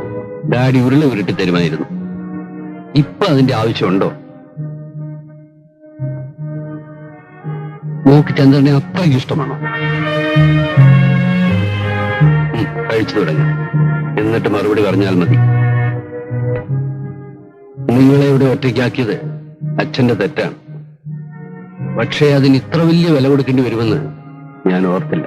ഡാഡി ഉരുള ഉരുട്ടി തരുമായിരുന്നു. ഇപ്പൊ അതിന്റെ ആവശ്യമുണ്ടോ? മോക്ക് ചന്ദ്രനെ അത്രയ്ക്ക് ഇഷ്ടമാണോ? കഴിച്ചു തുടങ്ങി, എന്നിട്ട് മറുപടി പറഞ്ഞാൽ മതി. നിങ്ങളെ ഇവിടെ ഒറ്റയ്ക്കാക്കിയത് അച്ഛന്റെ തെറ്റാണ്. പക്ഷേ അതിന് ഇത്ര വലിയ വില കൊടുക്കേണ്ടി വരുമെന്ന് ഞാൻ ഓർത്തില്ല.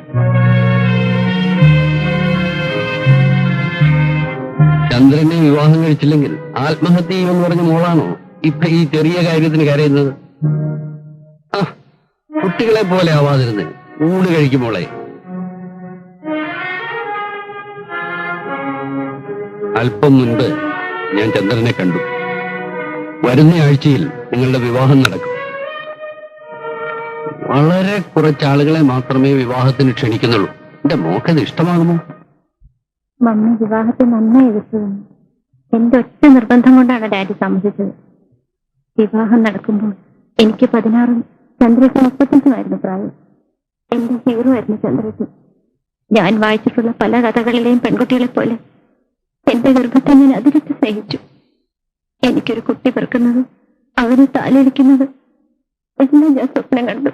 ചന്ദ്രനെ വിവാഹം കഴിച്ചില്ലെങ്കിൽ ആത്മഹത്യ ചെയ്യുമെന്ന് പറഞ്ഞ മോളാണോ ഇപ്പൊ ഈ ചെറിയ കാര്യത്തിന് കരയുന്നത്? ആ, കുട്ടികളെ പോലെ ആവാതിരുന്ന് ഊണ് കഴിക്കുമോളെ. അല്പം മുൻപ് ഞാൻ ചന്ദ്രനെ കണ്ടു. വരുന്ന ആഴ്ചയിൽ നിങ്ങളുടെ വിവാഹം നടക്കും. വളരെ കുറച്ചാളുകളെ മാത്രമേ വിവാഹത്തിന് ക്ഷണിക്കുന്നുള്ളൂ. എന്റെ മോക്കത് ഇഷ്ടമാകുമോ? മമ്മി വിവാഹത്തെ നന്നായി എതിർത്തതാണ്. എന്റെ ഒറ്റ നിർബന്ധം കൊണ്ടാണ് ഡാഡി സമ്മതിച്ചത്. വിവാഹം നടക്കുമ്പോൾ എനിക്ക് 16 ചന്ദ്രയ്ക്ക് 35 പ്രായം. എന്റെ ഹീറോ ആയിരുന്നു ചന്ദ്രയ്ക്ക്. ഞാൻ വായിച്ചിട്ടുള്ള പല കഥകളിലെയും പെൺകുട്ടികളെ പോലെ എന്റെ ഗർഭത്തെ ഞാൻ അതിരറ്റ് സ്നേഹിച്ചു. എനിക്കൊരു കുട്ടി പിറക്കുന്നത്, അവനെ താലിരിക്കുന്നത് എല്ലാം ഞാൻ സ്വപ്നം കണ്ടു.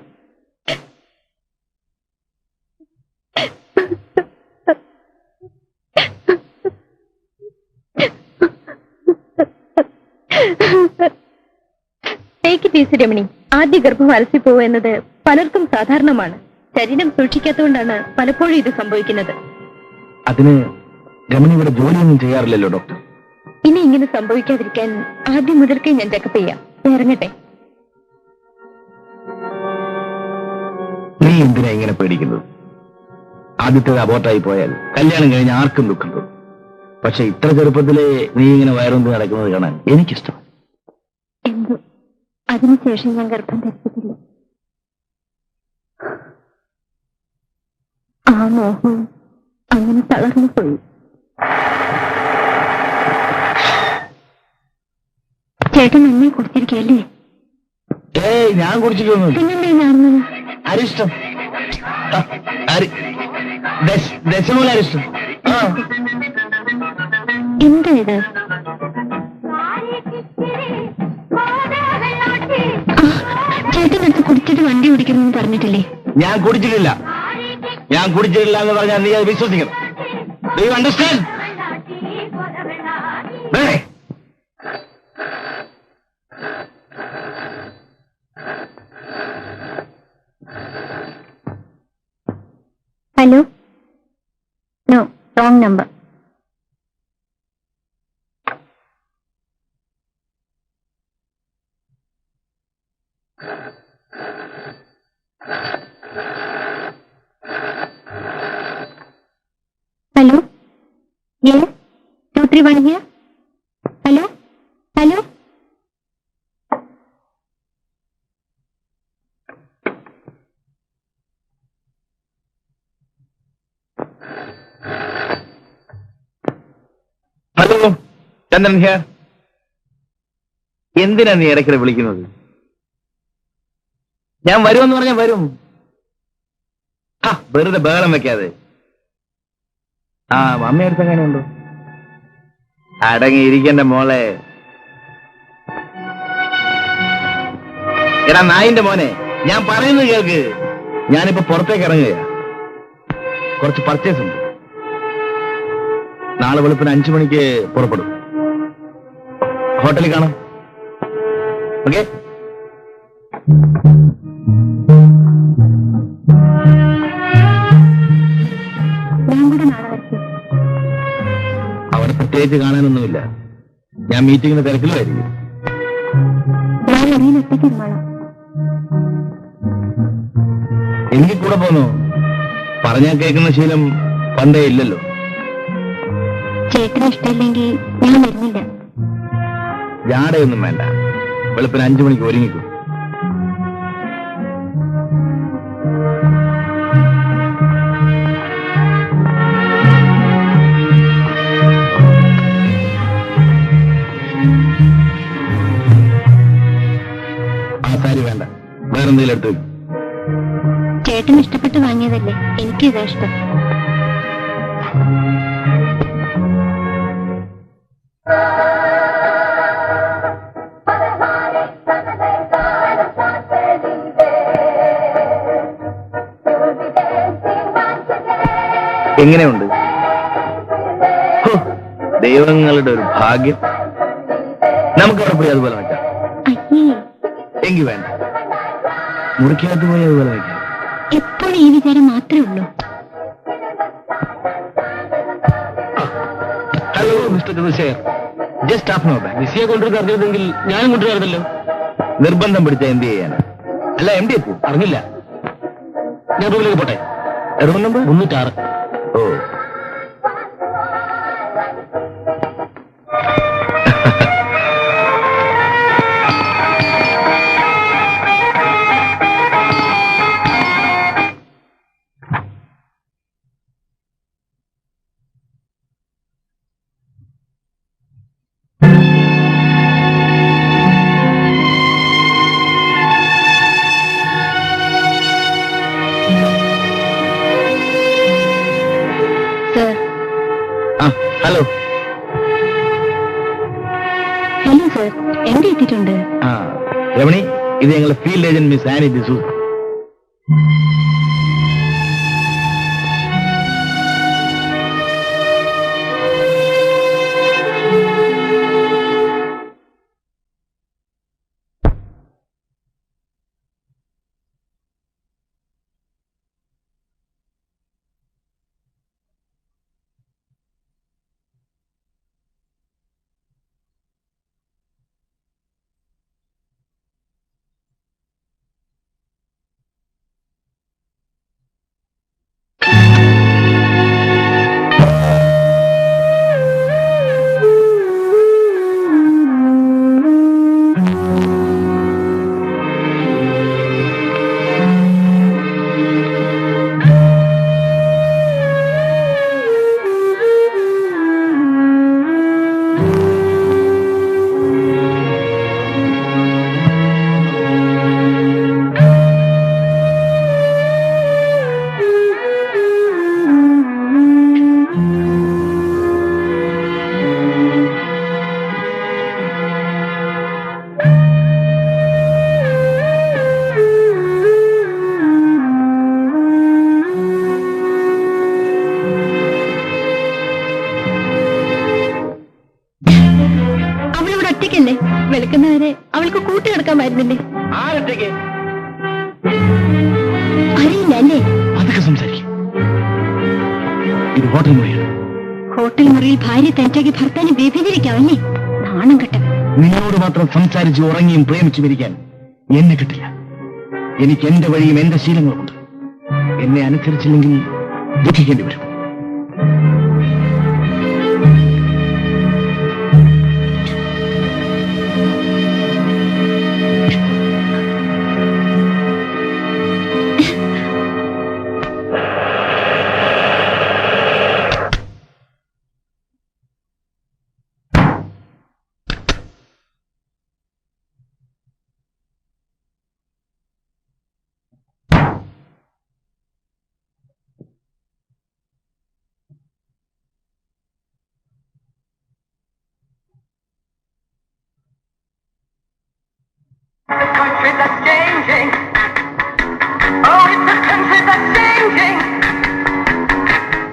രമണി, ആദ്യ ഗർഭം അലസിപ്പോവുക എന്നത് പലർക്കും സാധാരണമാണ്. ശരീരം സൂക്ഷിക്കാത്തതുകൊണ്ടാണ് പലപ്പോഴും ഇത് സംഭവിക്കുന്നത്. അതിന് രമണി ഇവിടെ ജോലിയൊന്നും ചെയ്യാറില്ലല്ലോ ഡോക്ടർ. ഇനി ഇങ്ങനെ സംഭവിക്കാതിരിക്കാൻ ആദ്യം മുതൽക്കേ ഞാൻ ചെക്കപ്പ് ചെയ്യാം. ഇറങ്ങട്ടെ. നീ എന്തിനാ ഇങ്ങനെ പേടിക്കുന്നത്? ആദ്യത്തേത് അബോർട്ടായി പോയാൽ കല്യാണം കഴിഞ്ഞ് ആർക്കും ദുഃഖം തോന്നും. പക്ഷെ ഇത്ര ചെറുപ്പത്തിലെ നീ ഇങ്ങനെ വയറുകൊണ്ട് നടക്കുന്നത് കാണാൻ എനിക്കിഷ്ടം. എന്തോ അതിനുശേഷം ഞാൻ ഗർഭം ധരിച്ചിട്ടില്ല. ആ മോഹവും അങ്ങനെ തളർന്നു പോയി. ചേട്ടൻ എന്നെ കുടിച്ചിരിക്കല്ലേ? ഏയ്, ഞാൻ കുടിച്ചിട്ടൊന്നും. പിന്നെന്തേ നടന്നത്? അരിഷ്ടം, ദശമൂല അരിഷ്ടം. എന്താ ഇത്? ചേട്ടനടുത്ത് കുടിച്ചിട്ട് വണ്ടി ഓടിക്കണമെന്ന് പറഞ്ഞിട്ടില്ലേ? ഞാൻ കുടിച്ചിട്ടില്ല എന്ന് പറഞ്ഞാൽ നീ അത് വിശ്വസിക്കണം. Do you understand? Hello, no, wrong number. Hello, yes, 231 here. Hello, hello. Hello, Chandran here. എന്തിനാ നീ ഇടയ്ക്കിടെ വിളിക്കുന്നത്? ഞാൻ വരുമെന്ന് പറഞ്ഞാൽ വരും. വെറുതെ ബഹളം വെക്കാതെ. മമ്മി അടുത്ത് എങ്ങനെയുണ്ടോ? അടങ്ങിയിരിക്കണ്ട മോളെ. എടാ നായിന്റെ മോനെ, ഞാൻ പറയുന്നത് കേൾക്ക്. ഞാനിപ്പോ പുറത്തേക്ക് ഇറങ്ങുകയാ. കുറച്ച് പർച്ചേസ് ഉണ്ട്. നാളെ വെളുപ്പിന് 5 മണിക്ക് പുറപ്പെടും. ഹോട്ടലിൽ കാണാം. ഓക്കെ? അവിടെ പ്രത്യേകിച്ച് കാണാനൊന്നുമില്ല. ഞാൻ മീറ്റിംഗിന് തിരക്കിലായിരിക്കും. എനിക്ക് കൂടെ പോന്നു. പറഞ്ഞാൽ കേൾക്കുന്ന ശീലം പണ്ടേ ഇല്ലല്ലോ. ചേട്ടന് ഇഷ്ടമില്ലെങ്കിൽ ഞാൻ വരുന്നില്ല. ജാടയൊന്നും വേണ്ട. വെളുപ്പിന് 5 മണിക്ക് ഒരുങ്ങിക്കും. സാരി വേണ്ട. ബാഗിൽ എടുത്ത് വെക്കും. ചേട്ടന് ഇഷ്ടപ്പെട്ട് വാങ്ങിയതല്ലേ, എനിക്ക് ഇതാ ഇഷ്ടം. എങ്ങനെയുണ്ട്? ഹോ, ദൈവങ്ങളുടെ ഒരു ഭാഗ്യം. നമുക്കവിടെ പോയി അതുപോലെ വെക്കാം. അയ്യേ, എങ്കിൽ വേണ്ട, മുറിക്കകത്ത് പോയി അതുപോലെ വെക്കാം. എപ്പോഴും ഈ വിചാരം മാത്രമേ ഉള്ളൂ. Hello mister Chandrasekhar, just half no bag. നിസിയെ കൊണ്ടുവരുന്ന അറിഞ്ഞിരുന്നെങ്കിൽ ഞാനും കൊണ്ടുവരാറുന്നല്ലോ. നിർബന്ധം പിടിച്ച എന്ത് ചെയ്യാൻ? അല്ല, എം ഡി എത്തി അറിഞ്ഞില്ല. ഞാൻ റൂമിലേക്ക് പോട്ടെ. Room number 306. Oh, sir. Hello. Hello sir, എവിടെ എത്തിയിട്ടുണ്ട്? രമണി, ഇത് ഞങ്ങളുടെ field agent miss Annie D'Souza. വെളുക്കുന്നവരെ അവൾക്ക് കൂട്ടുകിടക്കാമായിരുന്നില്ലേ? ആരൊറ്റയ്ക്ക്? അറിയില്ല അല്ലേ? അതൊക്കെ സംസാരിക്കും. ഇത് ഹോട്ടൽ മുറിയാണ്. ഹോട്ടൽ മുറിയിൽ ഭാര്യ തനിച്ചാക്കി ഭർത്താവിനെ വ്യഭിചരിക്കാമല്ലേ? നാണം കെട്ട. നിന്നോട് മാത്രം സംസാരിച്ച് ഉറങ്ങിയും പ്രേമിച്ചു മരിക്കാൻ എന്നെ കിട്ടില്ല. എനിക്ക് എന്റെ വഴിയും എന്റെ ശീലങ്ങളുമുണ്ട്. എന്നെ അനുസരിച്ചില്ലെങ്കിൽ ദുഃഖിക്കേണ്ടി വരും. Country that's changing. Oh, it's a country that's changing.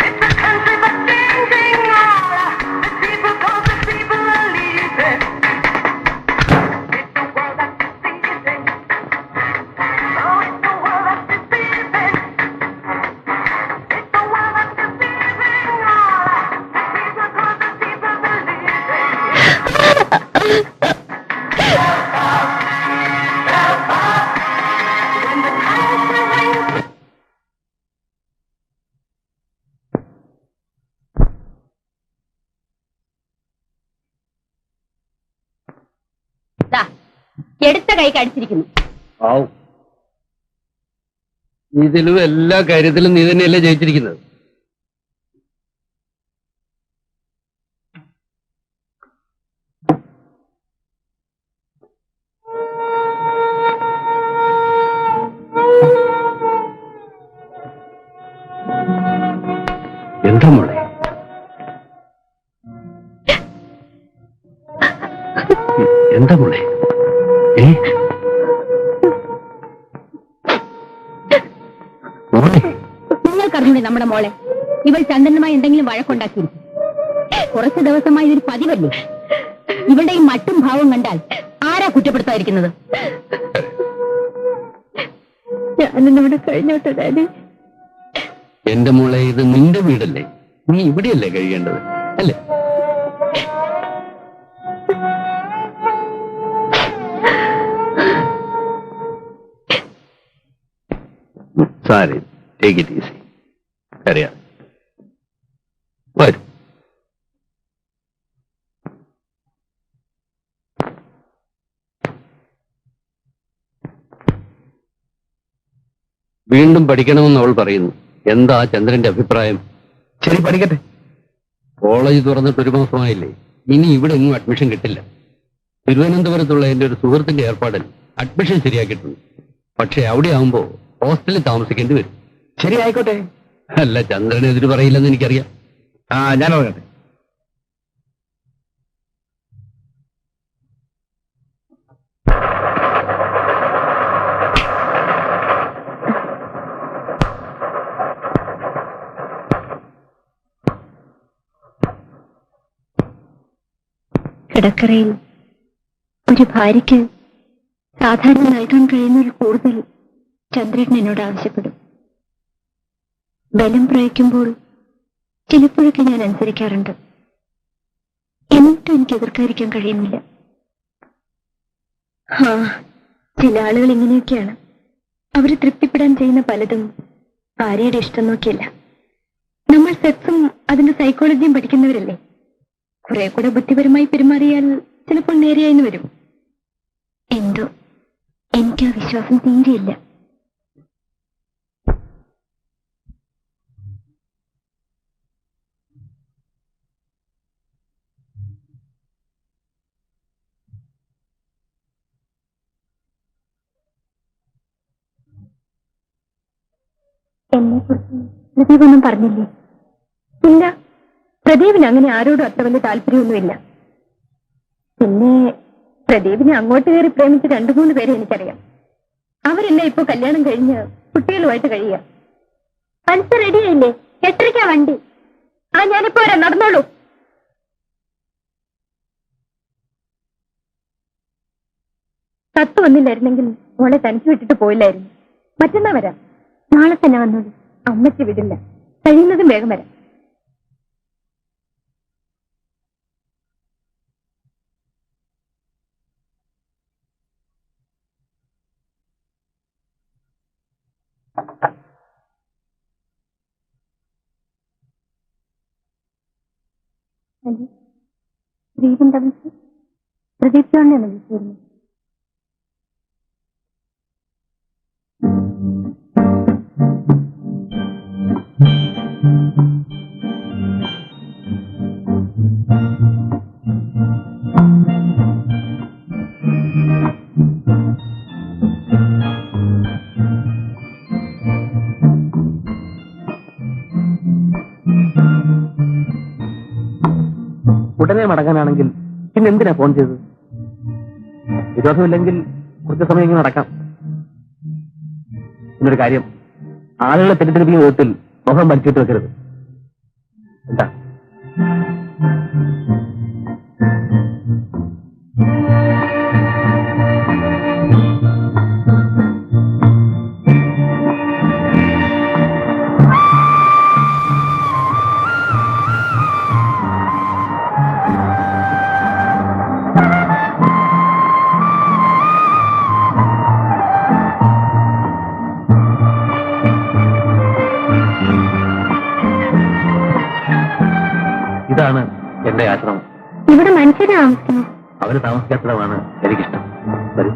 It's a country that's changing. The people, cause the people are leaving. It's the world that's deceiving. Oh, it's the world that's deceiving. It's the world that's deceiving. The people, cause the people are leaving. എടുത്ത കൈ കടിച്ചിരിക്കുന്നു. ഇതിലും എല്ലാ കാര്യത്തിലും നീ തന്നെയല്ലേ ജയിച്ചിരിക്കുന്നത്. എന്താ മോളെ? എന്താ മോളെ? മോളെ, നിങ്ങൾക്കറിഞ്ഞൂടെ നമ്മുടെ മോളെ ഇവൾ ചന്ദ്രനുമായി എന്തെങ്കിലും വഴക്കുണ്ടാക്കിയിരിക്കും. കുറച്ചു ദിവസമായി ഇതൊരു പതിവല്ലേ. ഇവളുടെ ഈ മട്ടും ഭാവം കണ്ടാൽ ആരാ കുറ്റപ്പെടുത്താതിരിക്കുന്നത്? ഞാനിവിടെ കഴിഞ്ഞോട്ടെ ഡാഡി. എന്റെ മോളെ, ഇത് നിന്റെ വീടല്ലേ, നീ ഇവിടെയല്ലേ കഴിയേണ്ടത് അല്ലേ? Sari, take it easy. അറിയാം, വരും. വീണ്ടും പഠിക്കണമെന്ന് അവൾ പറയുന്നു. എന്താ ചന്ദ്രന്റെ അഭിപ്രായം? ശരി, പഠിക്കട്ടെ. കോളേജ് തുറന്നിട്ട് 1 മാസമായില്ലേ, ഇനി ഇവിടെ ഒന്നും അഡ്മിഷൻ കിട്ടില്ല. തിരുവനന്തപുരത്തുള്ള എന്റെ ഒരു സുഹൃത്തിന്റെ ഏർപ്പാടിൽ അഡ്മിഷൻ ശരിയാക്കിയിട്ടുണ്ട്. പക്ഷെ അവിടെ ആവുമ്പോ ഹോസ്റ്റലിൽ താമസിക്കേണ്ടി വരും. ശരി, ആയിക്കോട്ടെ. അല്ല, ചന്ദ്രനെതിര് പറയില്ലെന്ന് എനിക്കറിയാം. ഞാൻ പറയട്ടെ. കിടക്കറയിൽ ഒരു ഭാര്യയ്ക്ക് സാധാരണ നൽകാൻ കഴിയുന്നതിൽ കൂടുതൽ ചന്ദ്രൻ എന്നോട് ആവശ്യപ്പെടും. ബലം പ്രയോഗിക്കുമ്പോൾ ചിലപ്പോഴൊക്കെ ഞാൻ അനുസരിക്കാറുണ്ട്. എന്നിട്ടും എനിക്ക് എതിർക്കാതിരിക്കാൻ കഴിയുന്നില്ല. ചില ആളുകൾ ഇങ്ങനെയൊക്കെയാണ്. അവര് തൃപ്തിപ്പെടാൻ ചെയ്യുന്ന പലതും ഭാര്യയുടെ ഇഷ്ടം നോക്കിയല്ല. നമ്മൾ സെക്സും അതിന്റെ സൈക്കോളജിയും പഠിക്കുന്നവരല്ലേ. കുറെ കൂടെ ബുദ്ധിപരമായി പെരുമാറിയാൽ ചിലപ്പോൾ നേരെയായിന്ന് വരും. എന്തോ എനിക്ക് ആ വിശ്വാസം തീരെയില്ല. എന്നെക്കുറിച്ച് പ്രദീപൊന്നും പറഞ്ഞില്ലേ? ഇല്ല, പ്രദീപിന് അങ്ങനെ ആരോടും അത്ര വലിയ താല്പര്യമൊന്നുമില്ല. പിന്നെ പ്രദീപിനെ അങ്ങോട്ട് കയറി പ്രേമിച്ച് 2-3 പേരെ എനിക്കറിയാം. അവരെല്ലാം ഇപ്പൊ കല്യാണം കഴിഞ്ഞ് കുട്ടികളുമായിട്ട് കഴിയുക. പലിശ റെഡിയായില്ലേ? 8:30 വണ്ടി. ഞാനിപ്പോ വരാം, നടന്നോളൂ. കത്ത് വന്നില്ലായിരുന്നെങ്കിൽ മോളെ തനിച്ച് വിട്ടിട്ട് പോയില്ലായിരുന്നു. മറ്റന്നാ വരാം. നാളെ തന്നെ വന്നോളൂ. അമ്മയ്ക്ക് വിടില്ല. കഴിയുന്നതും വേഗം വരാം. പ്രദീപിന്റെ വിളിച്ചു. പ്രദീപ് ചോണ്ടാണ് വിളിച്ചിരുന്നു. ഉടനെ മടങ്ങാനാണെങ്കിൽ പിന്നെ എന്തിനാ ഫോൺ ചെയ്തത്? വിരോധമില്ലെങ്കിൽ കുറച്ച് സമയം ഇങ്ങനെ നടക്കാം. പിന്നൊരു കാര്യം, ആളുകളെ തെറ്റിദ്ധരിപ്പിക്കുന്ന വിധത്തിൽ മുഖം വലിച്ചിട്ട് വെക്കരുത്. എന്താ? ഇതാണ് എന്റെ ആശ്രമം. ഇവിടെ മനുഷ്യരെ താമസിക്കുന്നു. അവര് താമസിക്കാത്തതാണ് എനിക്കിഷ്ടം. വരൂ.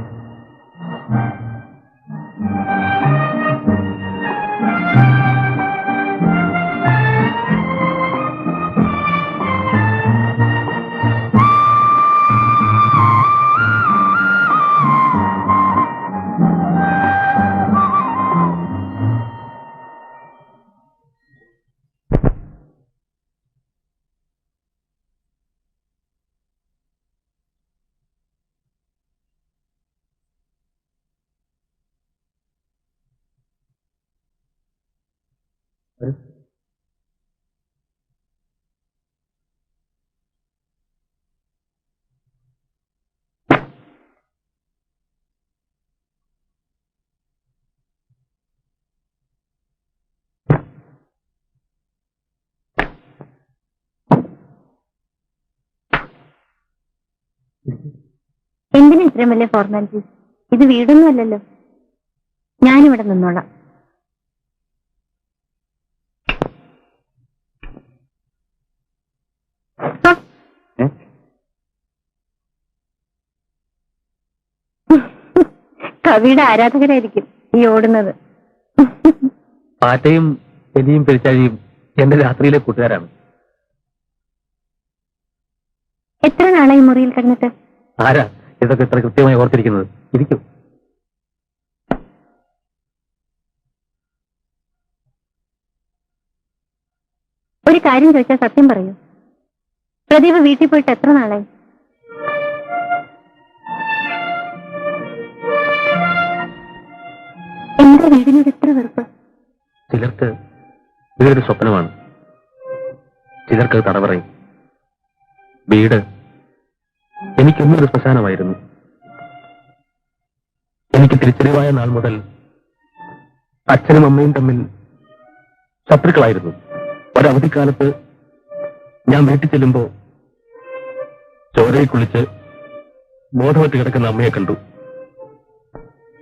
എന്തിനാ ഇത്രയും വലിയ ഫോർമാലിറ്റി? ഇത് വീടൊന്നും അല്ലല്ലോ. ഞാനിവിടെ നിന്നോളാം. കവിയുടെ ആരാധകരായിരിക്കും ഈ ഓടുന്നത്. പാറ്റയും എലിയും പെരിച്ചാഴിയും എന്റെ രാത്രിയിലെ കൂട്ടുകാരാണ്. എത്ര നാളായി മുറിയിൽ കിടന്നിട്ട്? ആരാ ഇതൊക്കെ ഇത്ര കൃത്യമായി ഓർത്തിരിക്കുന്നത്? ഇരിക്കും. ഒരു കാര്യം ചോദിച്ചാൽ സത്യം പറയൂ. പ്രദീപ് വീട്ടിൽ പോയിട്ട് എത്ര നാളായി? എന്താ വീടിനോട് ഇത്ര വെറുപ്പ്? ചിലർക്ക് ഇതൊരു സ്വപ്നമാണ്, ചിലർക്ക് തടവറയും. വീട് എനിക്കൊന്നൊരു ശ്മശാനമായിരുന്നു. എനിക്ക് തിരിച്ചറിവായ നാൾ മുതൽ അച്ഛനും അമ്മയും തമ്മിൽ ശത്രുക്കളായിരുന്നു. ഒരവധിക്കാലത്ത് ഞാൻ വീട്ടിൽ ചെല്ലുമ്പോ ചോരയിൽ കുളിച്ച് ബോധവറ്റ് കിടക്കുന്ന അമ്മയെ കണ്ടു.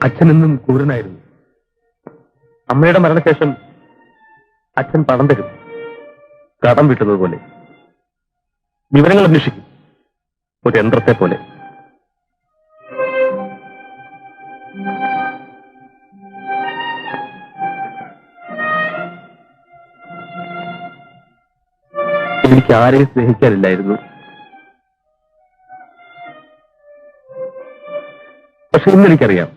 അച്ഛനെന്നും ക്രൂരനായിരുന്നു. അമ്മയുടെ മരണശേഷം അച്ഛൻ പണം തരും, കടം വീട്ടുന്നത് പോലെ. വിവരങ്ങൾ അന്വേഷിക്കും, ഒരു യന്ത്രത്തെ പോലെ. എനിക്ക് ആരെയും സ്നേഹിക്കാനില്ലായിരുന്നു. പക്ഷെ ഇന്നെനിക്കറിയാം.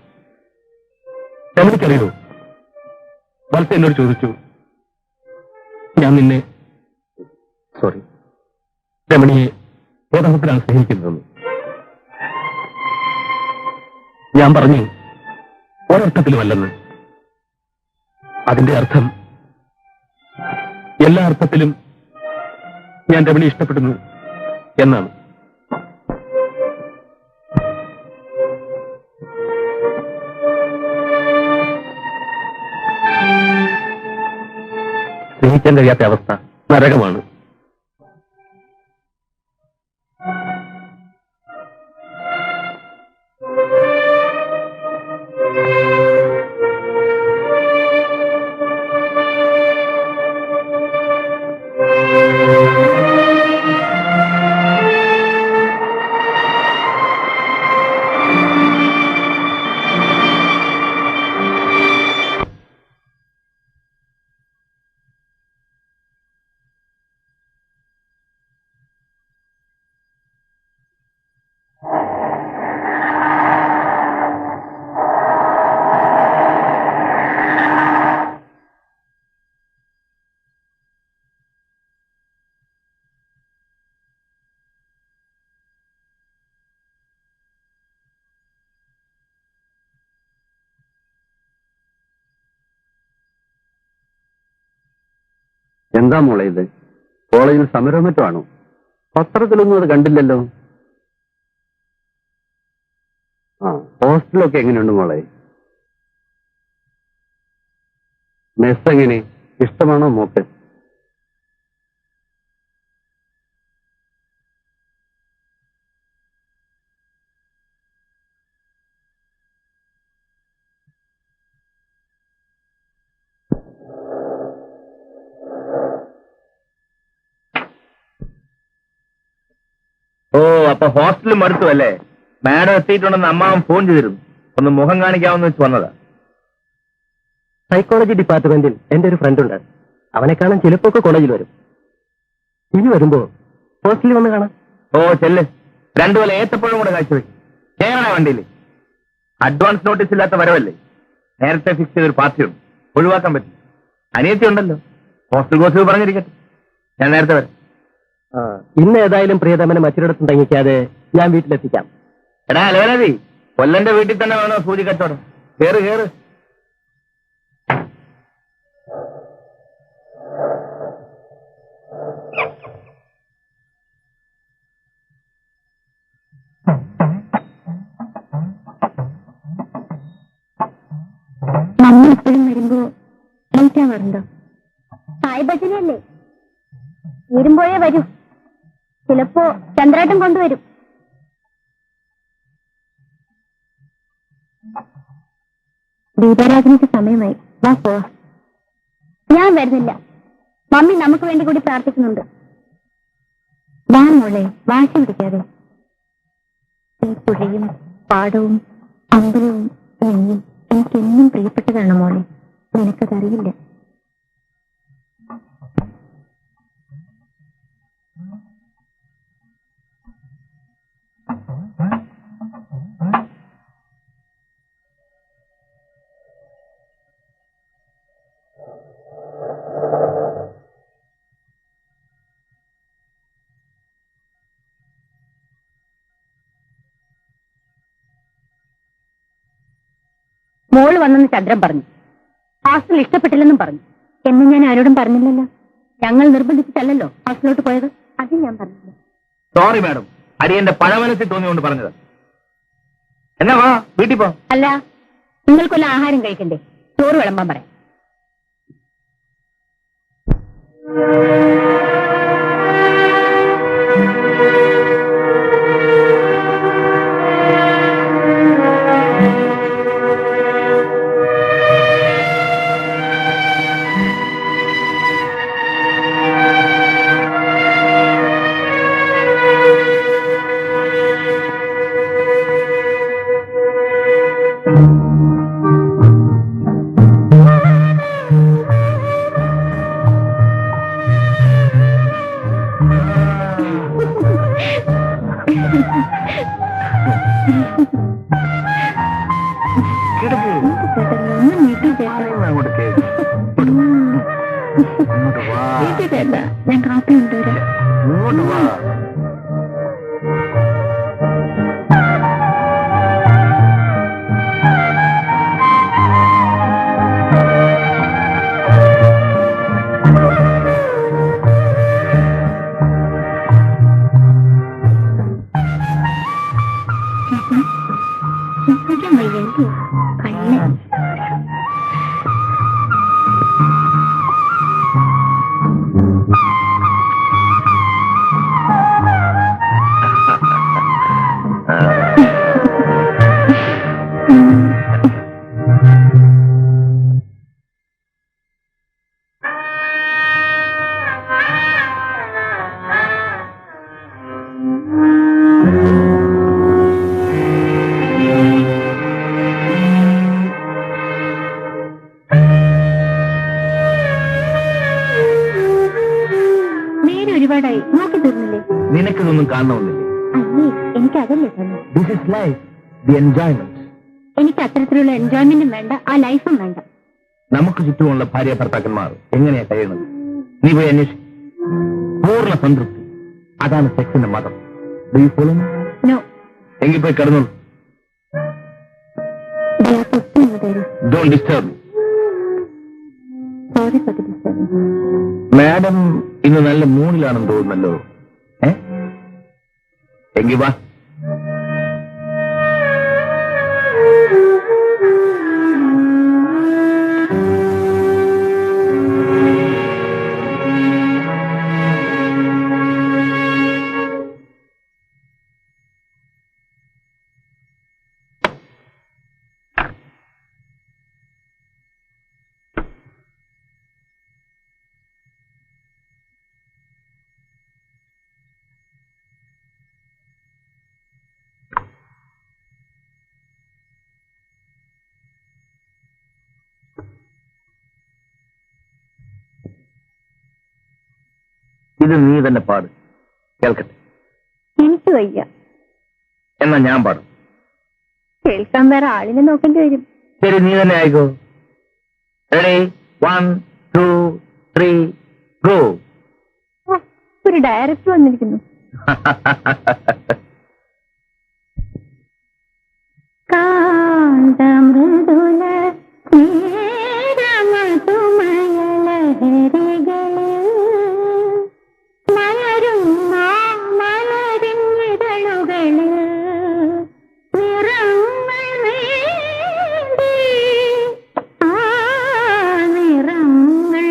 രമണിക്കറിയോ? വത്സ എന്നോട് ചോദിച്ചു, ഞാൻ നിന്നെ രമണിയെ യഥാർത്ഥത്തിലാണ് സ്നേഹിക്കുന്നതെന്ന്. ഞാൻ പറഞ്ഞു ഒരർത്ഥത്തിലുമല്ലെന്ന്. അതിന്റെ അർത്ഥം എല്ലാ അർത്ഥത്തിലും ഞാൻ രമണിയെ ഇഷ്ടപ്പെടുന്നു എന്നാണ്. സ്നേഹിക്കാൻ കഴിയാത്ത അവസ്ഥ നരകമാണ്. എന്താ മോളെ ഇത്? കോളേജിൽ സമരം മറ്റോ ആണോ? പത്രത്തിലൊന്നും അത് കണ്ടില്ലല്ലോ. ഹോസ്റ്റലൊക്കെ എങ്ങനെയുണ്ട് മോളെ? മെസ് എങ്ങനെ? ഇഷ്ടമാണോ മോക്ക്? ഓ, അപ്പൊ ഹോസ്റ്റലിൽ മടുത്തു അല്ലേ? മാഡം എത്തിയിട്ടുണ്ടെന്ന് അമ്മാവൻ ഫോൺ ചെയ്തിരുന്നു. ഒന്ന് മുഖം കാണിക്കാമെന്ന് വെച്ച് വന്നതാ. സൈക്കോളജി ഡിപ്പാർട്ട്മെന്റിൽ എന്റെ ഒരു ഫ്രണ്ട് ഉണ്ട്. അവനെ കാണാൻ ചിലപ്പോ കോളേജിൽ വരും. ഇനി വരുമ്പോ ഹോസ്റ്റലിൽ വന്ന് കാണാം. ഓ ചെല്ല്. രണ്ടുപോലെ ഏത്തപ്പഴം കൂടെ കാഴ്ചവെക്കും. കേറണ വണ്ടിയിൽ. അഡ്വാൻസ് നോട്ടീസ് ഇല്ലാത്ത വരവല്ലേ? നേരത്തെ ഫിക്സ് ചെയ്തൊരു പാർട്ടിയുണ്ട്, ഒഴിവാക്കാൻ പറ്റും. അനിയത്തി ഉണ്ടല്ലോ. ഹോസ്റ്റൽ ഗോസിപ്പ് പറഞ്ഞിരിക്കട്ടെ, ഞാൻ നേരത്തെ വരാം. ഇന്ന് ഏതായാലും പ്രിയതമനെ മറ്റൊരിടത്തും തങ്ങിക്കാതെ ഞാൻ വീട്ടിലെത്തിക്കാം. എടാ അലവനതി, കൊല്ലന്റെ വീട്ടിൽ തന്നെ വേണോ സൂചി കച്ചവടം? കേറ് കേറ്. കേൾക്കാറുണ്ടോ? സായി ഭജനയല്ലേ, വരുമ്പോഴേ വരൂ. ചിലപ്പോ ചന്ദ്രാട്ടം കൊണ്ടുവരും. ദീപാരാധനയ്ക്ക് സമയമായി, വാ പോവാ. ഞാൻ വരുന്നില്ല. മമ്മി നമുക്ക് വേണ്ടി കൂടി പ്രാർത്ഥിക്കുന്നുണ്ട്. വാ മോളെ, വാശി പിടിക്കാതെ. ഈ പുഴയും പാടവും അമ്പലവും നെയ്യും എനിക്കെന്നും പ്രിയപ്പെട്ടതാണ് മോളെ. നിനക്കതറിയില്ല. മോള് വന്നെന്ന് ചന്ദ്രൻ പറഞ്ഞു. ഹോസ്റ്റൽ ഇഷ്ടപ്പെട്ടില്ലെന്നും പറഞ്ഞു. എന്ന് ഞാൻ ആരോടും പറഞ്ഞില്ലല്ലോ. ഞങ്ങൾ നിർബന്ധിച്ചിട്ടല്ലോ ഹോസ്റ്റലിലോട്ട് പോയത്. അത് ഞാൻ പറഞ്ഞില്ല. സോറി മാഡം, അടിയന്റെ പഴമനസ്സിൽ തോന്നിയോണ്ട് പറഞ്ഞത്. എന്നാ വാ, വീട്ടിൽ പോ. അല്ല, നിങ്ങൾക്കൊല്ല ആഹാരം കഴിക്കണ്ടേ? ചോറ് വിളമ്പാൻ പറയാം. ഞാൻ കാപ്പി കൊണ്ടുവരാം. ഇങ്ങോട്ട് വാ. കണ്ണൻ ഒരുപാടായി നോക്കി തീർന്നില്ലേ? നിനക്കിതൊന്നും കാണണമെന്നില്ലേ? അല്ലേ, എനിക്കതല്ലേ തന്നെ. This is life, the enjoyment. എനിക്ക് അത്തരത്തിലുള്ള എൻജോയ്മെന്റും വേണ്ട, ആ ലൈഫും വേണ്ട. നമുക്ക് ചുറ്റുമുള്ള ഭാര്യ ഭർത്താക്കന്മാർ എങ്ങനെയാ കഴിയുന്നത്? നീ പോയി അന്വേഷിക്കും. പൂർണ്ണ സംതൃപ്തി, അതാണ് സെക്സിന്റെ മതം. നോ. എങ്കിൽ പോയി കിടന്നു. Don't disturb me. Sorry for the disturbance. Madam ഇന്ന് നല്ല മൂഡിലാണെന്ന് തോന്നുന്നല്ലോ. എങ്കിൽ വാ. ഇത് നീ തന്നെ പാട്, കേൾക്കട്ടെ. എനിക്ക് വയ്യ. എന്നാ ഞാൻ പാടും. കേൾക്കാൻ വേറെ ആളിനെ നോക്കേണ്ടി വരും. ശരി, നീ തന്നെ ആയിക്കോ. Ready, 1 2 3 go. ഒരു ഡയറക്ടർ വന്നിരിക്കുന്നു. കാന്തമൃദുല നിറങ്ങൾ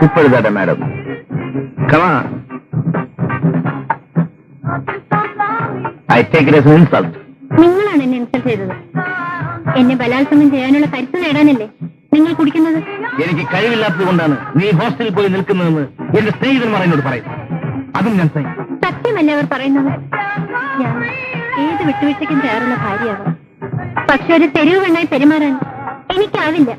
ഇപ്പോഴത്തെ മാഡം കമാ I take it as an insult. നിങ്ങളാണ് എന്നെ ഇൻസൾട്ട് ചെയ്തത്. എന്നെ ബലാത്സംഗം ചെയ്യാനുള്ള കരുത്ത് നേടാനല്ലേ നിങ്ങൾ കുടിക്കുന്നത്? എനിക്ക് കഴിവില്ലാത്തത് കൊണ്ടാണ് നീ ഹോസ്റ്റലിൽ പോയി നിൽക്കുന്നതെന്ന് എന്റെ സ്നേഹിതന്മാർ എന്നോട് പറയും. അതും ഞാൻ സഹിക്കും. സത്യമല്ലേ അവർ പറയുന്നത്? ഞാൻ ഏത് വിട്ടുവീഴ്ചയ്ക്കും തയ്യാറുള്ള ഭാര്യയാവാം. പക്ഷെ ഒരു തെരുവ് പെണ്ണായി പെരുമാറാൻ എനിക്കാവില്ല.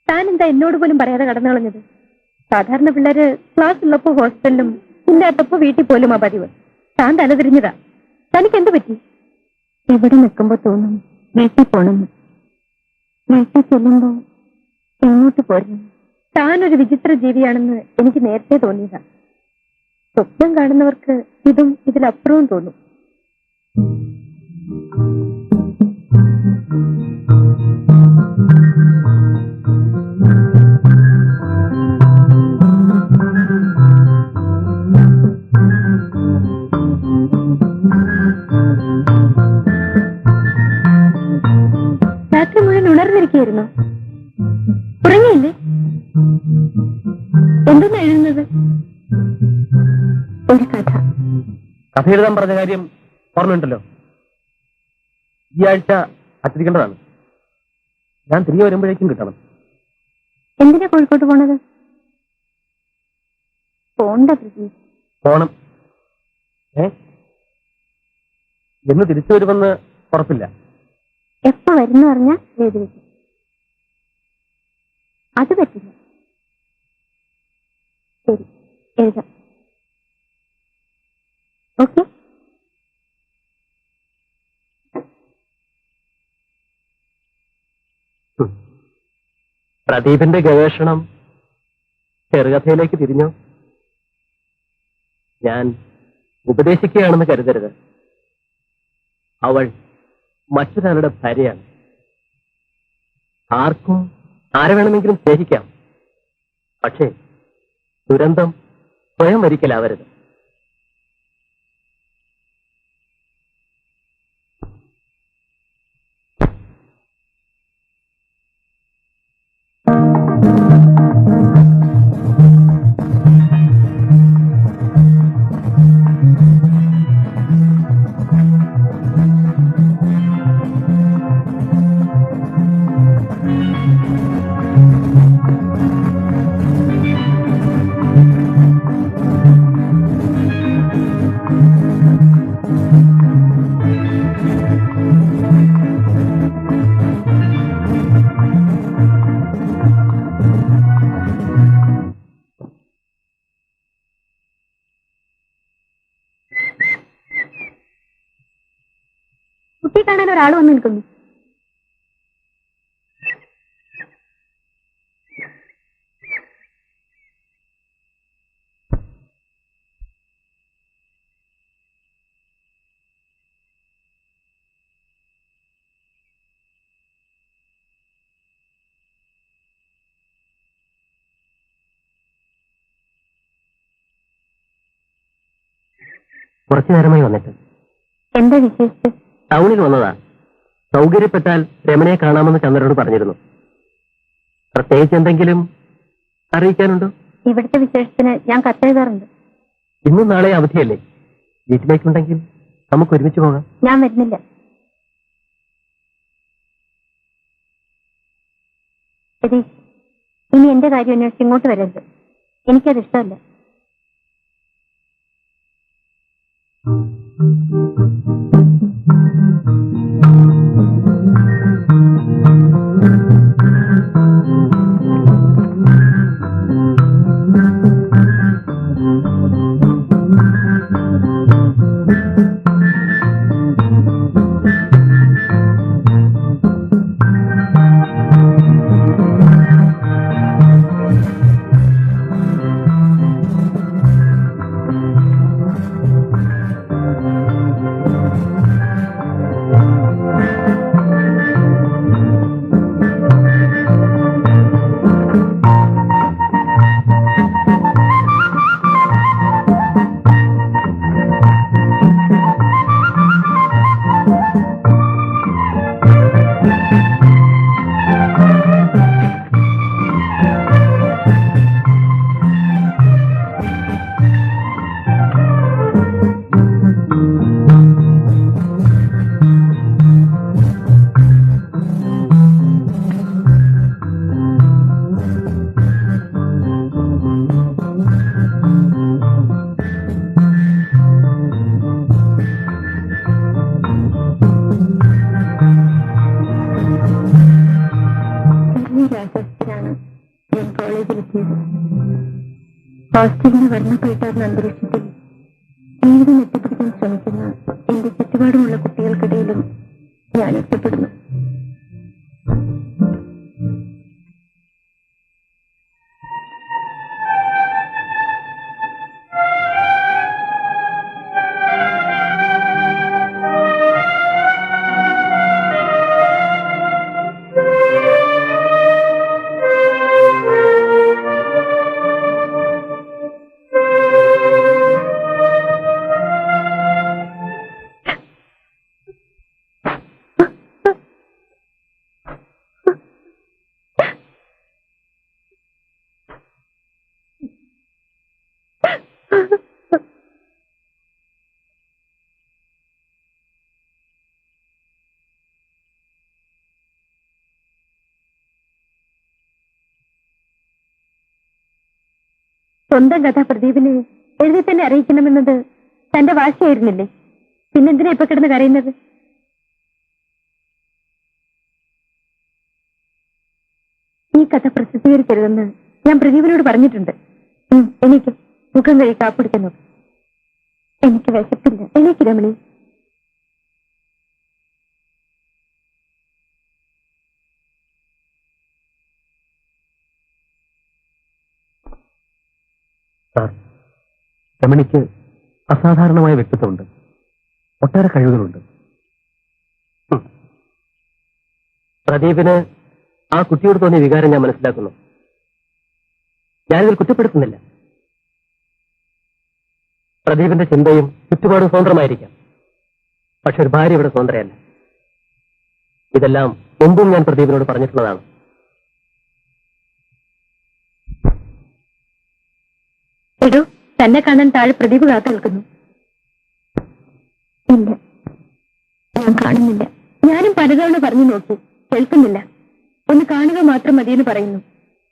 താനെന്താ എന്നോട് പോലും പറയാതെ കടന്നു കളഞ്ഞത്? സാധാരണ പിള്ളേര് ക്ലാസ് ഉള്ളപ്പോ ഹോസ്റ്റലിലും ഇല്ലാത്തപ്പോ വീട്ടിൽ പോലും ആ പതിവ്. താൻ തലതിരിഞ്ഞതാ. തനിക്ക് എന്ത് പറ്റി? ഇവിടെ നിൽക്കുമ്പോ തോന്നും വീട്ടിൽ പോണെന്ന്. വീട്ടിൽ ചെല്ലുമ്പോ എങ്ങോട്ട് പോരുന്നു? താനൊരു വിചിത്ര ജീവിയാണെന്ന് എനിക്ക് നേരത്തെ തോന്നിയതാ. സ്വപ്നം കാണുന്നവർക്ക് ഇതും ഇതിലപ്പുറവും തോന്നും. രാത്രി മുഴുവൻ ഉണർന്നിരിക്കുകയായിരുന്നു. ഉറങ്ങിയില്ലേ? എന്തെന്നാ എഴുതുന്നത്? ഒരു കഥ. കഥ എഴുതാൻ പറഞ്ഞ കാര്യം ഓർമ്മയുണ്ടല്ലോ. ഈ ആഴ്ച അച്ചടിക്കേണ്ടതാണ്. ഞാൻ തിരികെ വരുമ്പോഴേക്കും കിട്ടണം. എന്തിനാ കോഴിക്കോട്ട് പോണത്? പോണ്ട പ്രതീക്ഷ. പോണം. എന്ന് തിരിച്ചു വരുമെന്ന് ഉറപ്പില്ല. എപ്പോ വരുന്ന പറഞ്ഞാൽ എഴുതി വെക്കും. അത് പറ്റില്ല. ശരി, എഴുതാം. ഓക്കെ. പ്രദീപിന്റെ ഗവേഷണം ചെറുകഥയിലേക്ക് തിരിഞ്ഞോ? ഞാൻ ഉപദേശിക്കുകയാണെന്ന് കരുതരുത്. അവൾ മറ്റൊരാളുടെ ഭാര്യയാണ്. ആർക്കും ആരെ വേണമെങ്കിലും സ്നേഹിക്കാം. പക്ഷേ ദുരന്തം സ്വയം വരിക്കലാവരുത്. കുട്ടി കാണാൻ ഒരാൾ വന്നു നിൽക്കുന്നു. കുറച്ചു നേരമായി വന്നിട്ട്. എന്താ വിശേഷിച്ച്? ടൗണിൽ വന്നതാ. സൗകര്യപ്പെട്ടാൽ രമണയെ കാണാമെന്ന് ചന്ദ്രനോട് പറഞ്ഞിരുന്നു. പ്രത്യേകിച്ച് എന്തെങ്കിലും അറിയിക്കാനുണ്ടോ? ഇവിടുത്തെ വിശേഷത്തിന് ഞാൻ കത്തെഴുതാറുണ്ട്. ഇന്നും നാളെ അവധിയല്ലേ? വീട്ടിലേക്കുണ്ടെങ്കിൽ നമുക്ക് ഒരുമിച്ച് പോകാം. ഞാൻ വരുന്നില്ല. ഇനി എന്റെ കാര്യം അന്വേഷിച്ച് ഇങ്ങോട്ട് വരരുത്. എനിക്കത് ഇഷ്ടമല്ല. ഹോസ്റ്റലിന് വർണ്ണപ്പെട്ടാർന്ന അന്തരീക്ഷത്തിൽ ജീവിതം എത്തിപ്പിടിക്കാൻ ശ്രമിക്കുന്ന എന്റെ ചുറ്റുപാടുമുള്ള കുട്ടികൾക്കിടയിലും ഞാൻ ഒറ്റപ്പെടുന്നു. സ്വന്തം കഥ പ്രദീപിനെ എഴുതി തന്നെ അറിയിക്കണമെന്നത് തന്റെ വാശിയായിരുന്നില്ലേ? പിന്നെന്തിനാ ഇപ്പൊ കിടന്ന് കരയുന്നത്? ഈ കഥ പ്രസിദ്ധീകരിക്കരുതെന്ന് ഞാൻ പ്രദീപിനോട് പറഞ്ഞിട്ടുണ്ട്. എനിക്ക് മുഖം കഴി കാപ്പിടിക്കുന്നു. എനിക്ക് വിശപ്പില്ല. എനിക്ക് രമണി. രമണിക്ക് അസാധാരണമായ വ്യക്തിത്വമുണ്ട്. ഒട്ടേറെ കഴിവുകളുണ്ട്. പ്രദീപിന് ആ കുട്ടിയോട് തോന്നിയ വികാരം ഞാൻ മനസ്സിലാക്കുന്നു. ഞാനിതിൽ കുറ്റപ്പെടുത്തുന്നില്ല. പ്രദീപിന്റെ ചിന്തയും ചുറ്റുപാടും സ്വതന്ത്രമായിരിക്കാം. പക്ഷെ ഒരു ഭാര്യ ഇവിടെ സ്വതന്ത്രയല്ല. ഇതെല്ലാം മുമ്പും ഞാൻ പ്രദീപിനോട് പറഞ്ഞിട്ടുള്ളതാണ്. എടോ, തന്നെ കാണാൻ താഴെ പ്രദീപ് കാത്തു നിൽക്കുന്നു. ഇല്ല, ഞാൻ കാണുന്നില്ല. ഞാനും പലതവണ പറഞ്ഞു നോക്കി, കേൾക്കുന്നില്ല. ഒന്ന് കാണുക മാത്രം മതിയെന്ന് പറയുന്നു.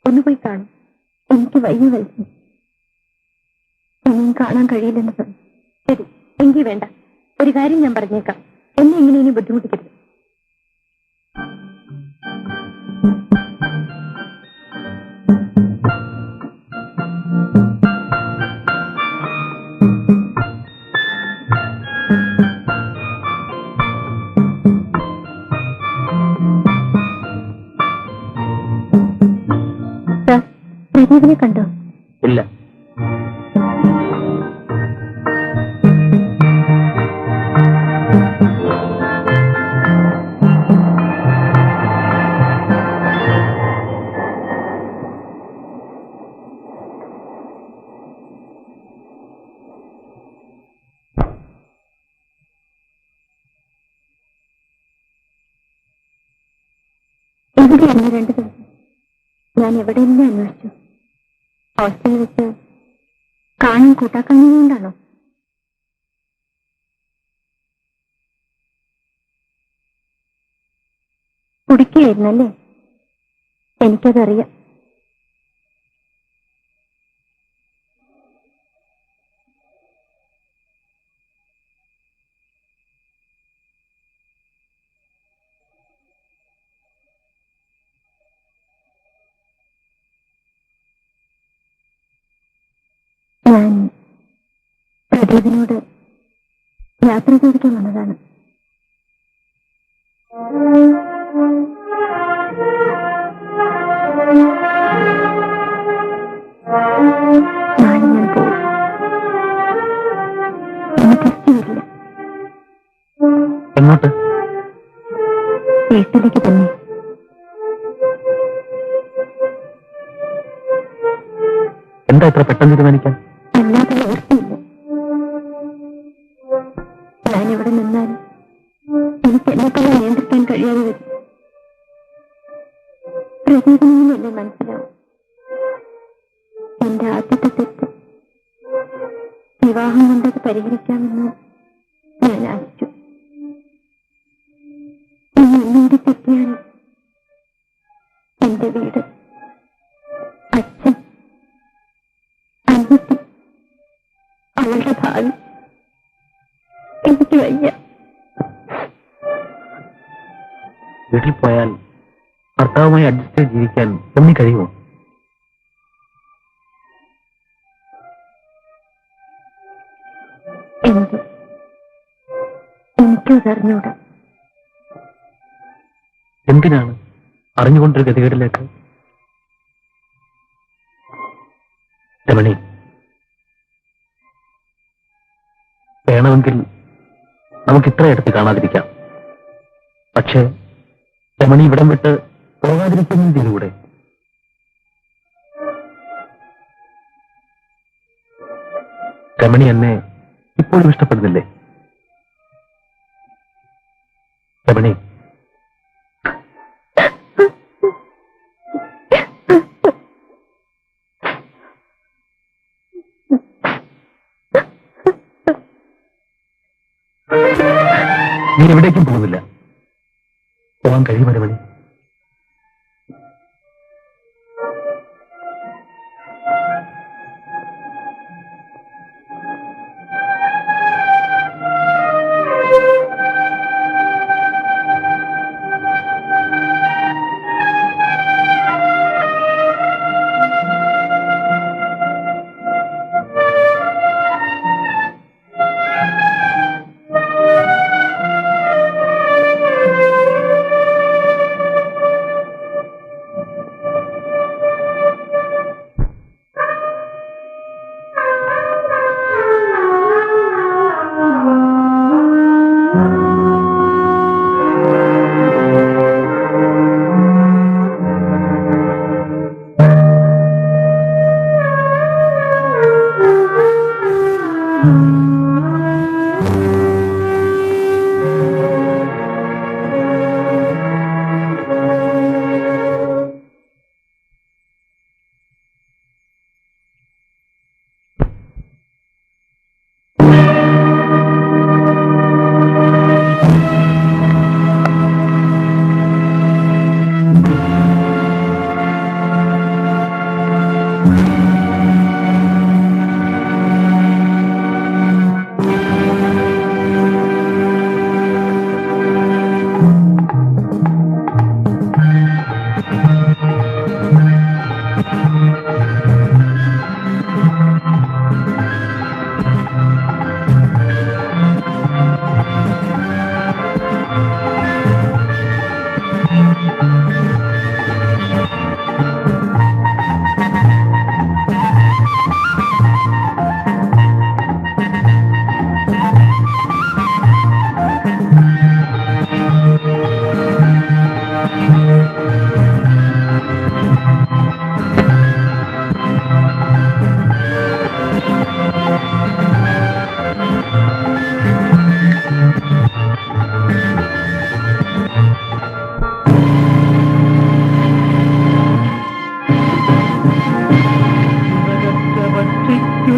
ഒന്ന് പോയി കാണും. എനിക്ക് വയ്യ വയസ്സ്. ഇനിയും കാണാൻ കഴിയില്ലെന്ന് പറഞ്ഞു. ശരി, എങ്കിൽ വേണ്ട. ഒരു കാര്യം ഞാൻ പറഞ്ഞേക്കാം. എന്നെ ഇങ്ങനെ ഇനി ബുദ്ധിമുട്ടിക്കരുത്. പ്രദീപിനെ കണ്ടോ? ഇല്ല. എവിടെയായിരുന്നു 2 ദിവസം? ഞാൻ എവിടെയെല്ലാം അന്വേഷിച്ചു. ഹോസ്റ്റലിൽ വെച്ച് കാണാൻ കൂട്ടാക്കാഞ്ഞതുകൊണ്ടാണോ? കുടിക്കുകയായിരുന്നല്ലേ? എനിക്കതറിയാം. ഞാൻ പ്രദീപിനോട് യാത്ര ചോദിക്കാൻ വന്നതാണ്. നാളെ ഞാൻ പോകും. എന്നെ തിരിച്ചു വരില്ല. എങ്ങോട്ട്? വീട്ടിലേക്ക് തന്നെ. എന്താ ഇത്ര പെട്ടെന്ന് തീരുമാനിക്കാൻ? അല്ലാതെ ഓർത്തിയില്ല. ഞാനിവിടെ നിന്നാലും എനിക്ക് എന്നെക്കൊണ്ട് നിയന്ത്രിക്കാൻ കഴിയാതെ വരും. പ്രതീകമെന്നല്ലേ മനസ്സിലാവും. എന്റെ ആദ്യത്തെ തെറ്റ് വിവാഹം കൊണ്ടത് പരിഹരിക്കാമെന്ന് ഞാൻ ആശിച്ചു. ഇനി ഒന്നുകൂടി തെറ്റിയാണ് എന്റെ വീട്, അച്ഛൻ, അനിയത്തി, അവളുടെ ഭാവി. എനിക്ക് വയ്യ. വീട്ടിൽ പോയാൽ ഭർത്താവുമായി അഡ്ജസ്റ്റ് ചെയ്ത് ജീവിക്കാൻ ഒന്നി കഴിയുമോ? എനിക്കതറിഞ്ഞൂടാ. എന്തിനാണ് അറിഞ്ഞുകൊണ്ടൊരു ഗതികേടിലേക്ക്? രമണി, വേണമെങ്കിൽ നമുക്ക് ഇത്ര അടുത്ത് കാണാതിരിക്കാം. പക്ഷേ രമണി ഇവിടം വിട്ട് പോകാതിരിക്കുന്നതിലൂടെ രമണി എന്നെ ഇപ്പോഴും ഇഷ്ടപ്പെടുന്നില്ലേ? രമണി, നീ എവിടേക്കും പോകുന്നില്ല. പോകാൻ കഴിയുമോ രമണി?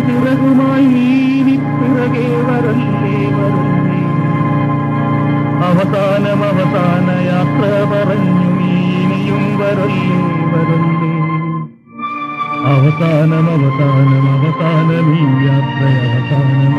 ചിറകുമായി നീ പിറകെ വരല്ലേ വരല്ലേ അവസാനം അവസാന യാത്ര പറഞ്ഞു നീനിയും വരല്ലേ വരല്ലേ അവസാനം അവസാനം അവസാനം ഈ യാത്ര അവസാനം